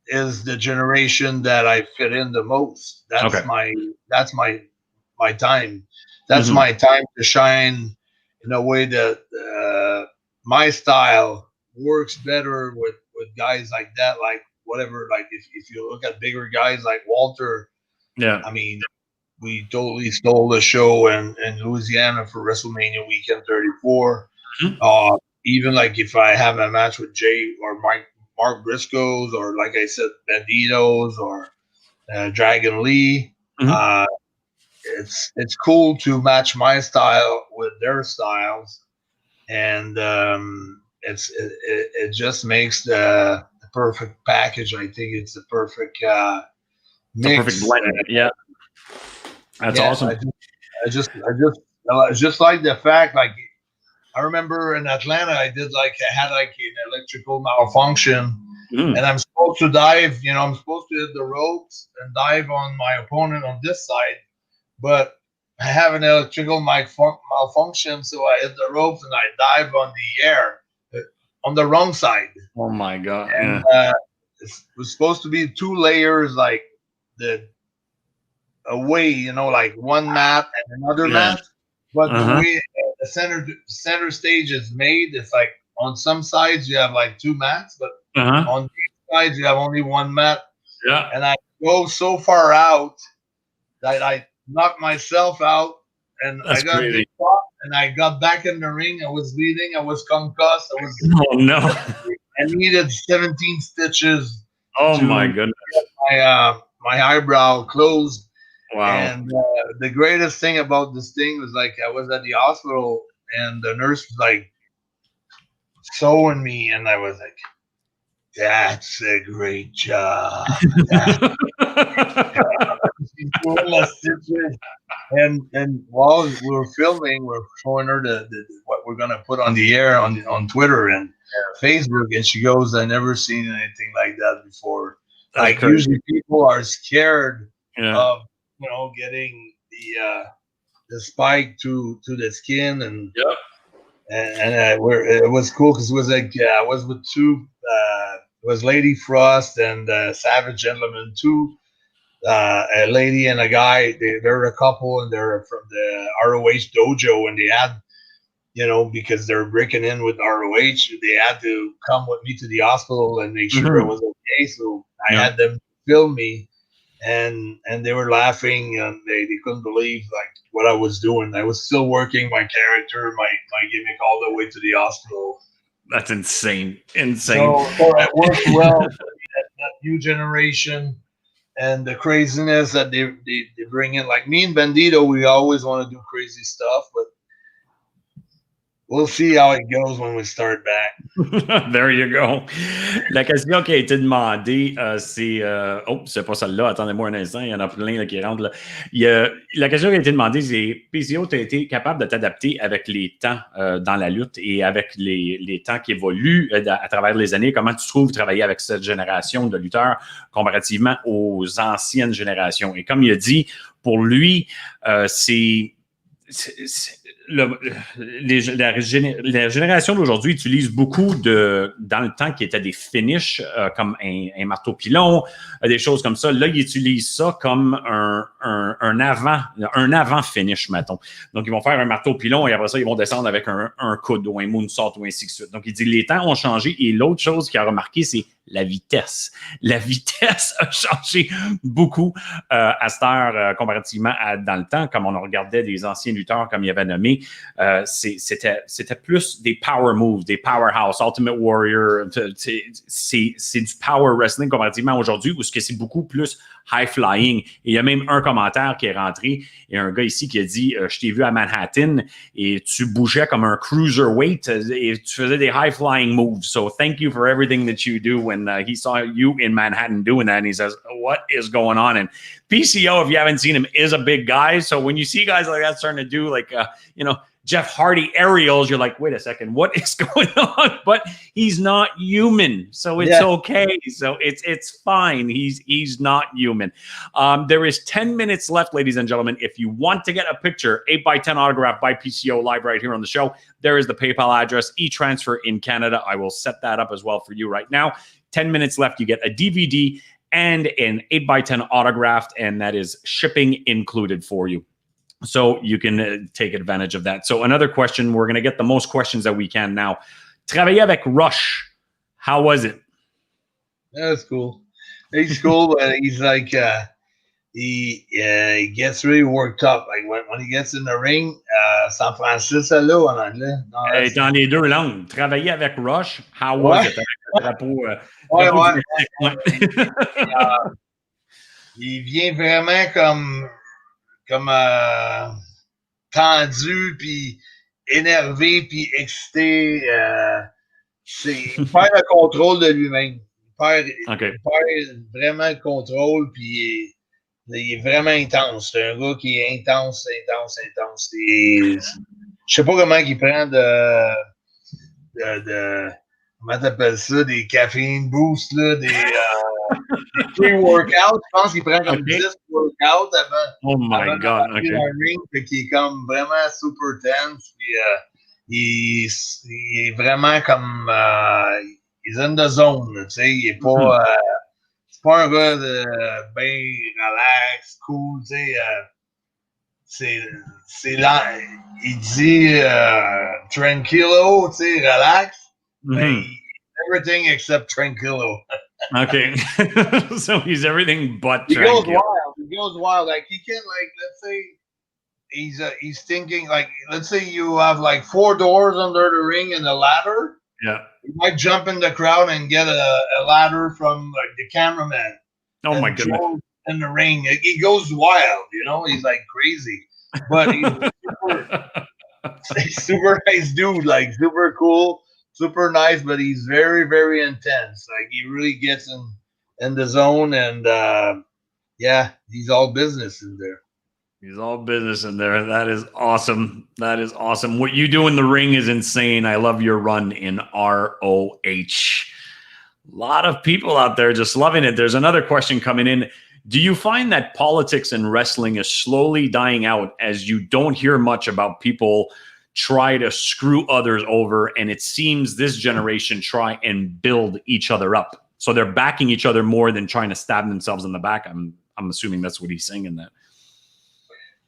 is the generation that I fit in the most. That's my my time. That's my time to shine in a way that my style works better with guys like that, like whatever. Like if you look at bigger guys like Walter, I mean, we totally stole the show in Louisiana for WrestleMania weekend 34. Even like if I have a match with Jay or Mark Briscoes, or like I said, Banditos or Dragon Lee, it's cool to match my style with their styles, and it just makes the perfect package. I think it's the perfect mix. The perfect blend. Yeah, that's awesome. I just like the fact, like, I remember in Atlanta, I had like an electrical malfunction, and I'm supposed to dive. I'm supposed to hit the ropes and dive on my opponent on this side, but I have an electrical malfunction, so I hit the ropes and I dive on the air on the wrong side. Oh my God! And it was supposed to be 2 layers, like away, like one mat and another mat. But the way the center stage is made, it's like on some sides you have like 2 mats, but on these sides you have only 1 mat. Yeah. And I go so far out that I knocked myself out, and That's I got crazy. and I got back in the ring. I was bleeding. I was concussed. Oh no! I needed 17 stitches. Oh my goodness! My eyebrow closed. Wow. And the greatest thing about this thing was, like, I was at the hospital and the nurse was like sewing me, and I was like, "That's a great job." She's doing the stitches. And while we were filming, we're showing her what we're gonna put on the air on Twitter and Facebook, and she goes, "I never seen anything like that before." That's like crazy. Usually people are scared of getting the spike to the skin, and it was cool because it was like I was with 2. It was Lady Frost and Savage Gentleman, 2. A lady and a guy. They're a couple, and they're from the ROH dojo, and they had, because they're breaking in with ROH, they had to come with me to the hospital and make sure it was okay. So I had them film me, and they were laughing, and they couldn't believe like what I was doing. I was still working my character, my gimmick, all the way to the hospital. That's insane. Insane. So it worked well for that new generation. And the craziness that they bring in, like me and Bandito, we always want to do crazy stuff, but we'll see how it goes when we start back. There you go. La question qui a été demandée, c'est... c'est pas celle-là. Attendez-moi un instant. Il y en a plein là, qui rentrent. Là. La question qui a été demandée, c'est PCO, tu as été capable de t'adapter avec les temps dans la lutte et avec les temps qui évoluent à travers les années. Comment tu trouves travailler avec cette génération de lutteurs comparativement aux anciennes générations? Et comme il a dit, pour lui, la génération d'aujourd'hui utilise beaucoup dans le temps qui étaient des finishes comme un marteau pilon, des choses comme ça. Là, ils utilisent ça comme un avant finish, mettons. Donc, ils vont faire un marteau pilon et après ça, ils vont descendre avec un coude ou un moonsault ou ainsi de suite. Donc, il dit les temps ont changé et l'autre chose qu'il a remarqué, c'est la vitesse. La vitesse a changé beaucoup à cette heure comparativement à dans le temps, comme on regardait des anciens lutteurs, comme il avait nommé. C'était plus des power moves, des powerhouse, Ultimate Warrior. C'est du power wrestling comparativement à aujourd'hui, où c'est beaucoup plus high flying. Et il y a même un commentaire qui est rentré. Il y a un gars ici qui a dit je t'ai vu à Manhattan et tu bougeais comme un cruiserweight et tu faisais des high flying moves. So thank you for everything that you do. And he saw you in Manhattan doing that, and he says, what is going on? And PCO, if you haven't seen him, is a big guy. So when you see guys like that starting to do like Jeff Hardy aerials, you're like, wait a second, what is going on? But he's not human, so it's okay. So it's fine. He's not human. There is 10 minutes left, ladies and gentlemen. If you want to get a picture, 8x10 autograph by PCO live right here on the show, there is the PayPal address, e-transfer in Canada. I will set that up as well for you right now. 10 minutes left. You get a DVD and an 8x10 autographed, and that is shipping included for you. So you can take advantage of that. So another question, we're going to get the most questions that we can now. Travailler avec Rush, how was it? That's cool. He's cool, but he's like he gets really worked up. Like when he gets in the ring, San Francisco en anglais. No, Dans les deux langues. Travailler avec Rush, how was it? Avec le drapeau, ouais, du Mexique, ouais. Il vient vraiment comme tendu, puis énervé, puis excité. Il perd le contrôle de lui-même. Il perd vraiment le contrôle, puis il est vraiment intense. C'est un gars qui est intense. Je sais pas comment il prend comment t'appelles ça, des caffeine boosts, là, des pre-workouts. Je pense qu'il prend comme 10 workouts avant God. Okay. Un ring, fait qu'il est comme vraiment super tense. Puis, il est vraiment comme il est in the zone, tu sais, il est pas c'est pas un gars de ben relax, cool, tu sais, c'est là, il dit tranquilo, tu sais, relax, mais everything except tranquilo. Okay. So he's everything but he tranquilo. He goes wild. Like he can, like, let's say he's thinking, like, let's say you have like 4 doors under the ring and a ladder. Yeah. You might jump in the crowd and get a ladder from like the cameraman. Oh my goodness. In the ring, he goes wild. You know, he's like crazy, but he's super nice dude. Like super cool, super nice, but he's very, very intense. Like he really gets in the zone, and yeah, he's all business in there. He's all business in there. That is awesome. That is awesome. What you do in the ring is insane. I love your run in ROH. A lot of people out there just loving it. There's another question coming in. Do you find that politics in wrestling is slowly dying out as you don't hear much about people try to screw others over, and it seems this generation try and build each other up? So they're backing each other more than trying to stab themselves in the back. I'm assuming that's what he's saying in that.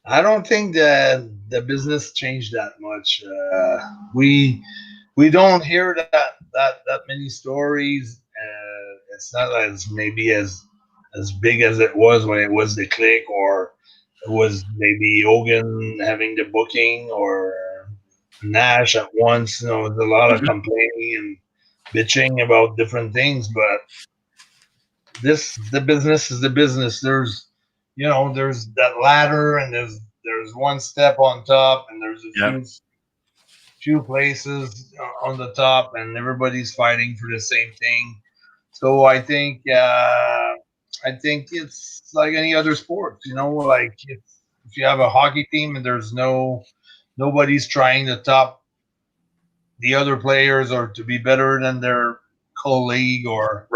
I don't think that the business changed that much. We don't hear that many stories. It's not as maybe as big as it was when it was the Click, or it was maybe Hogan having the booking, or Nash at once. You know, there's a lot of complaining and bitching about different things, but the business is the business. There's that ladder, and there's one step on top, and there's a few places on the top, and everybody's fighting for the same thing. So I think it's like any other sport, you know, like if you have a hockey team and there's nobody's trying to top the other players or to be better than their colleague or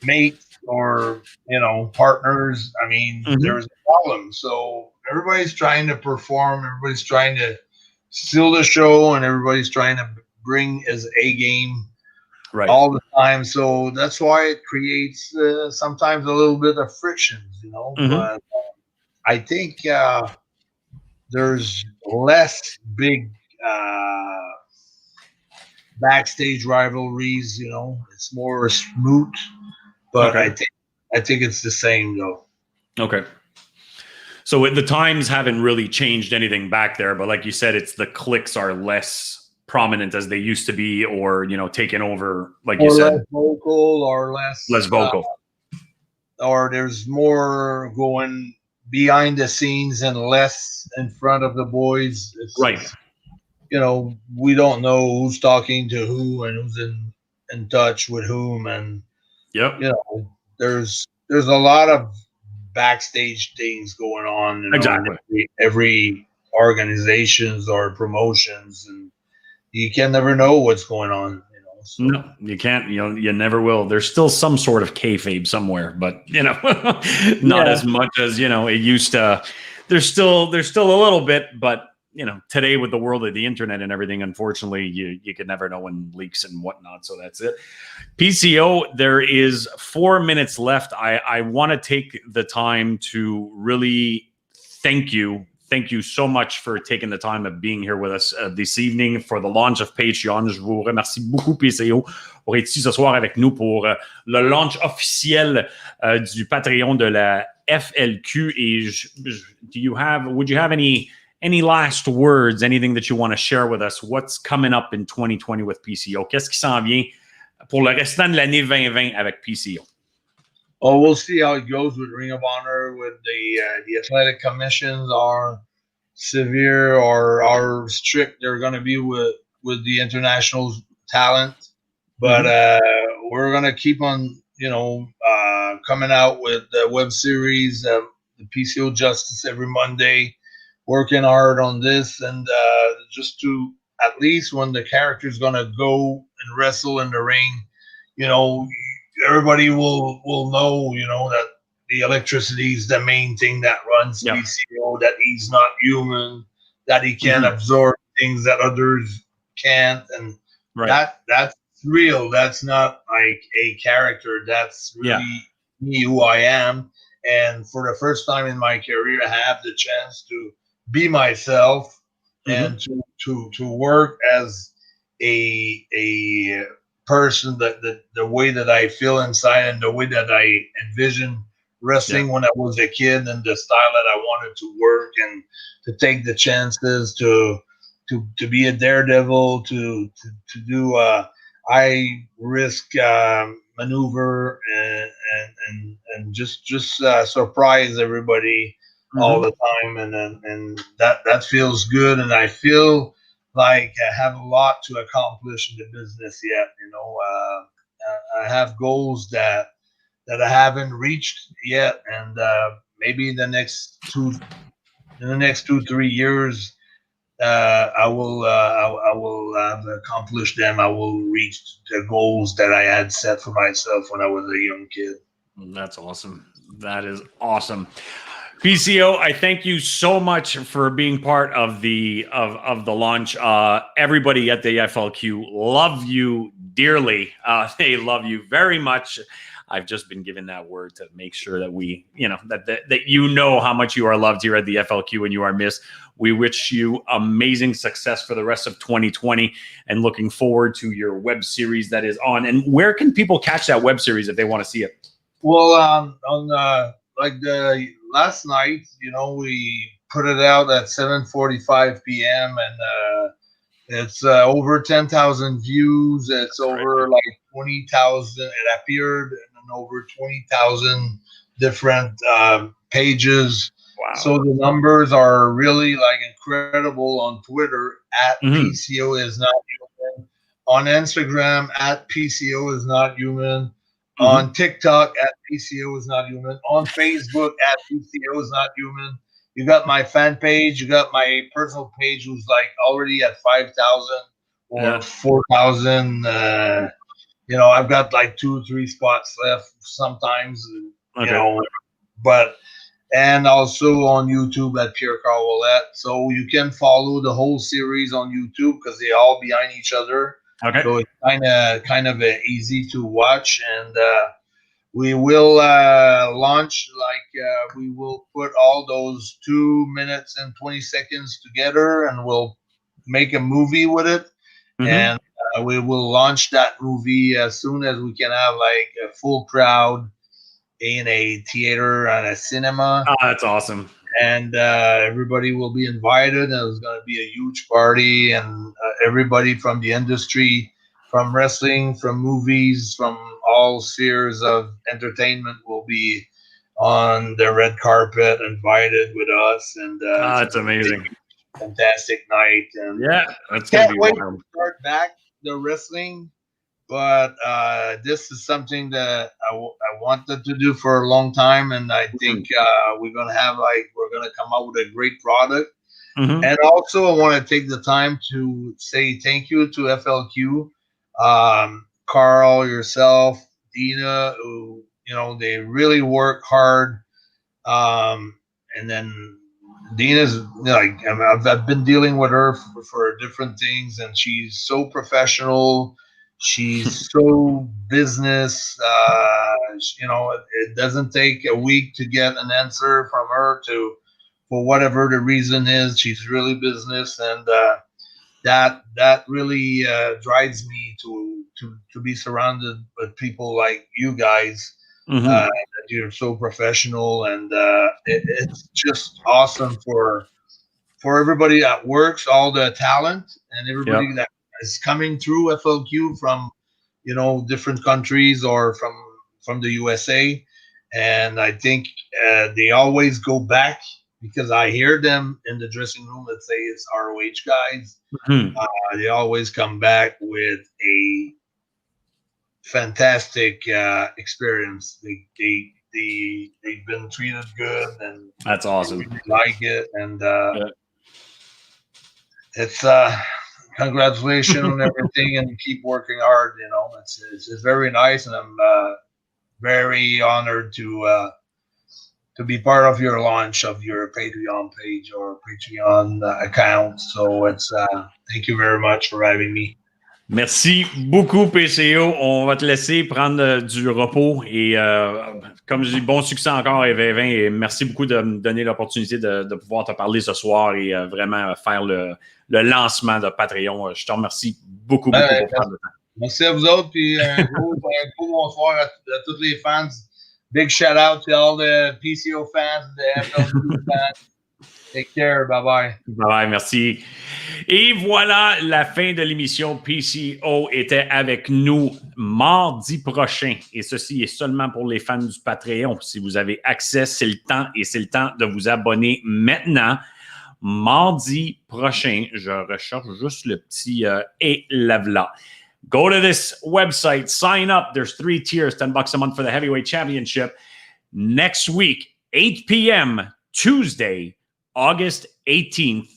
mates or, you know, partners. I mean, there's a problem. So everybody's trying to perform, everybody's trying to steal the show, and everybody's trying to bring his A game all the time. So that's why it creates sometimes a little bit of frictions, you know. But I think there's less big backstage rivalries, you know. It's more smooth, but I think it's the same though. Okay. So the times haven't really changed anything back there, but like you said, it's the clicks are less prominent as they used to be, or, you know, taken over, like you said, less vocal, or less vocal, or there's more going behind the scenes and less in front of the boys. It's, you know, we don't know who's talking to who and who's in touch with whom, and you know, there's a lot of backstage things going on, you know, in every organizations or promotions, and you can never know what's going on, you know. So. No, you can't. You know, you never will. There's still some sort of kayfabe somewhere, but, you know, not as much as, you know, it used to. There's still a little bit, but, you know, today with the world of the internet and everything, unfortunately, you can never know when leaks and whatnot. So that's it. PCO, there is 4 minutes left. I want to take the time to really thank you thank you so much for taking the time of being here with us this evening for the launch of Patreon. Je vous remercie beaucoup, PCO, pour être ici ce soir avec nous pour le launch officiel du Patreon de la FLQ. Et would you have any last words, anything that you want to share with us? What's coming up in 2020 with PCO? Qu'est-ce qui s'en vient pour le restant de l'année 2020 avec PCO? Oh, we'll see how it goes with Ring of Honor. With the athletic commissions are severe or are strict. They're going to be with the international talent, but we're going to keep on, coming out with the web series, the PCO Justice every Monday, working hard on this, and just to at least when the character's going to go and wrestle in the ring, everybody will know, that the electricity is the main thing that runs PCO, that he's not human, that he can absorb things that others can't. And that's real. That's not like a character. That's really me, who I am. And for the first time in my career, I have the chance to be myself and to work as a person, that the way that I feel inside and the way that I envision wrestling when I was a kid, and the style that I wanted to work and to take the chances to be a daredevil, to do high risk maneuver and just surprise everybody all the time, and that feels good, and I feel like I have a lot to accomplish in the business yet. I have goals that I haven't reached yet, and maybe in the next 2-3 years, I will have accomplished them. I will reach the goals that I had set for myself when I was a young kid. That's awesome. That is awesome. PCO, I thank you so much for being part of the launch. Everybody at the FLQ love you dearly. They love you very much. I've just been given that word to make sure that we, that how much you are loved here at the FLQ and you are missed. We wish you amazing success for the rest of 2020 and looking forward to your web series that is on. And where can people catch that web series if they want to see it? Well, on like the last night, we put it out at 7:45 p.m. and it's over 10,000 views. It's over like 20,000. It appeared in over 20,000 different pages. Wow. So the numbers are really like incredible on Twitter at PCO is not human, on Instagram at PCO is not human, on TikTok at PCO is not human, on Facebook at PCO is not human. You got my fan page, you got my personal page who's like already at 5,000 or 4,000. I've got like 2 or 3 spots left sometimes, but. And also on YouTube at Pierre Carl Ouellette. So you can follow the whole series on YouTube because they're all behind each other. Okay. So it's kind of easy to watch. And we will launch, we will put all those 2 minutes and 20 seconds together, and we'll make a movie with it. And we will launch that movie as soon as we can have like a full crowd in a theater and a cinema. Oh, that's awesome. And everybody will be invited, and it's going to be a huge party, and everybody from the industry, from wrestling, from movies, from all spheres of entertainment will be on the red carpet invited with us. And that's amazing. Fantastic night. And that's going to be wait wild. to start back the wrestling. But this is something that I wanted to do for a long time, and I think we're gonna come out with a great product. And also, I want to take the time to say thank you to FLQ, Carl, yourself, Dina, who they really work hard. And then Dina's like I've been dealing with her for different things, and she's so professional. She's so business, it doesn't take a week to get an answer from her for whatever the reason is. She's really business, and that really drives me to be surrounded with people like you guys. That you're so professional, and it's just awesome for everybody that works, all the talent, and everybody that is coming through FLQ from different countries or from the USA. And I think they always go back because I hear them in the dressing room. Let's say it's ROH guys. They always come back with a fantastic experience. They've been treated good, and that's awesome. They really like it, and it's congratulations on everything, and keep working hard. It's very nice, and I'm very honored to be part of your launch of your Patreon page or Patreon account. So it's thank you very much for having me. Merci beaucoup, PCO. On va te laisser prendre du repos et comme je dis, bon succès encore, Evin, et merci beaucoup de me donner l'opportunité de pouvoir te parler ce soir et vraiment faire le lancement de Patreon. Je te remercie beaucoup pour prendre le temps. Merci à vous autres, puis un gros bonsoir à tous les fans. Big shout out to all the PCO fans, the FLQ fans. Take care. Bye-bye. Bye-bye. Merci. Et voilà, la fin de l'émission. PCO était avec nous mardi prochain. Et ceci est seulement pour les fans du Patreon. Si vous avez accès, c'est le temps. Et c'est le temps de vous abonner maintenant. Mardi prochain, je recherche juste le petit élève là. Go to this website, sign up. There's 3 tiers, $10 a month for the Heavyweight Championship. Next week, 8 p.m., Tuesday, August 18th,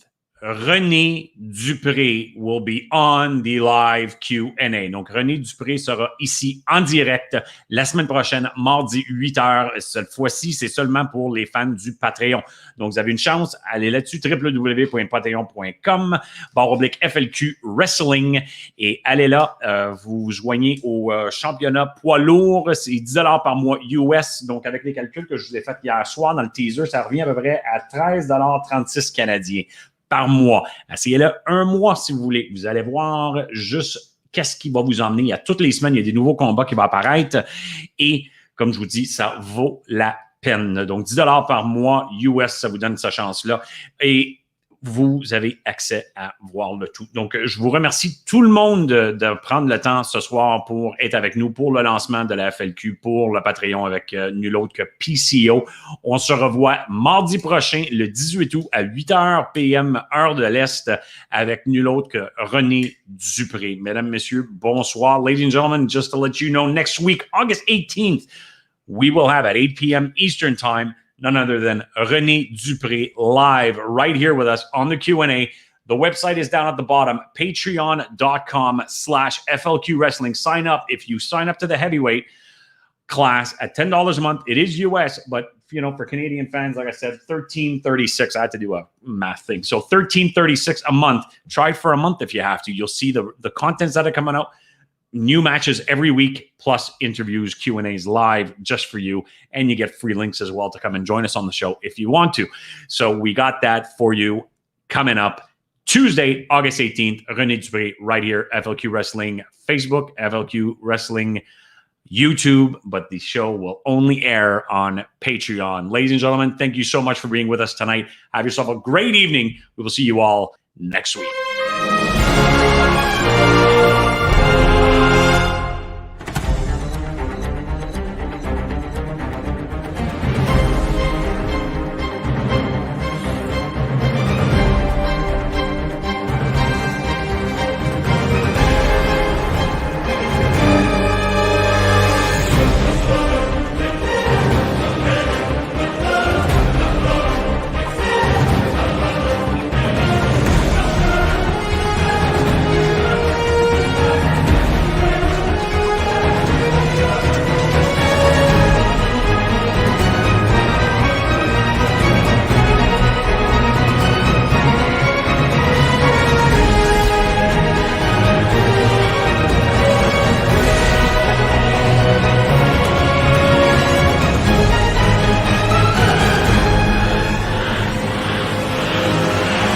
René Dupré will be on the live Q&A. Donc, René Dupré sera ici en direct la semaine prochaine, mardi 8h. Cette fois-ci, c'est seulement pour les fans du Patreon. Donc, vous avez une chance, allez là-dessus, www.patreon.com/FLQ Wrestling et allez là, vous joignez au championnat poids lourd. C'est 10$ par mois US. Donc, avec les calculs que je vous ai faits hier soir dans le teaser, ça revient à peu près à 13,36 canadiens par mois. Essayez-le un mois si vous voulez. Vous allez voir juste qu'est-ce qui va vous emmener. Il y a toutes les semaines, il y a des nouveaux combats qui vont apparaître. Et comme je vous dis, ça vaut la peine. Donc, 10$ par mois US, ça vous donne cette chance-là. Et vous avez accès à voir le tout. Donc, je vous remercie tout le monde de prendre le temps ce soir pour être avec nous pour le lancement de la FLQ, pour le Patreon avec nul autre que PCO. On se revoit mardi prochain, le 18 août, à 8h p.m., heure de l'Est, avec nul autre que René Dupré. Mesdames, messieurs, bonsoir. Ladies and gentlemen, just to let you know, next week, August 18th, we will have at 8 p.m. Eastern Time, none other than René Dupré live right here with us on the Q&A. The website is down at the bottom, patreon.com/FLQ Wrestling. Sign up. If you sign up to the heavyweight class at $10 a month, it is US, but for Canadian fans, like I said, $13.36. I had to do a math thing. So $13.36 a month. Try for a month if you have to. You'll see the contents that are coming out. New matches every week, plus interviews, Q&As live just for you. And you get free links as well to come and join us on the show if you want to. So we got that for you coming up Tuesday, August 18th. René Dupré right here, FLQ Wrestling Facebook, FLQ Wrestling YouTube. But the show will only air on Patreon. Ladies and gentlemen, thank you so much for being with us tonight. Have yourself a great evening. We will see you all next week.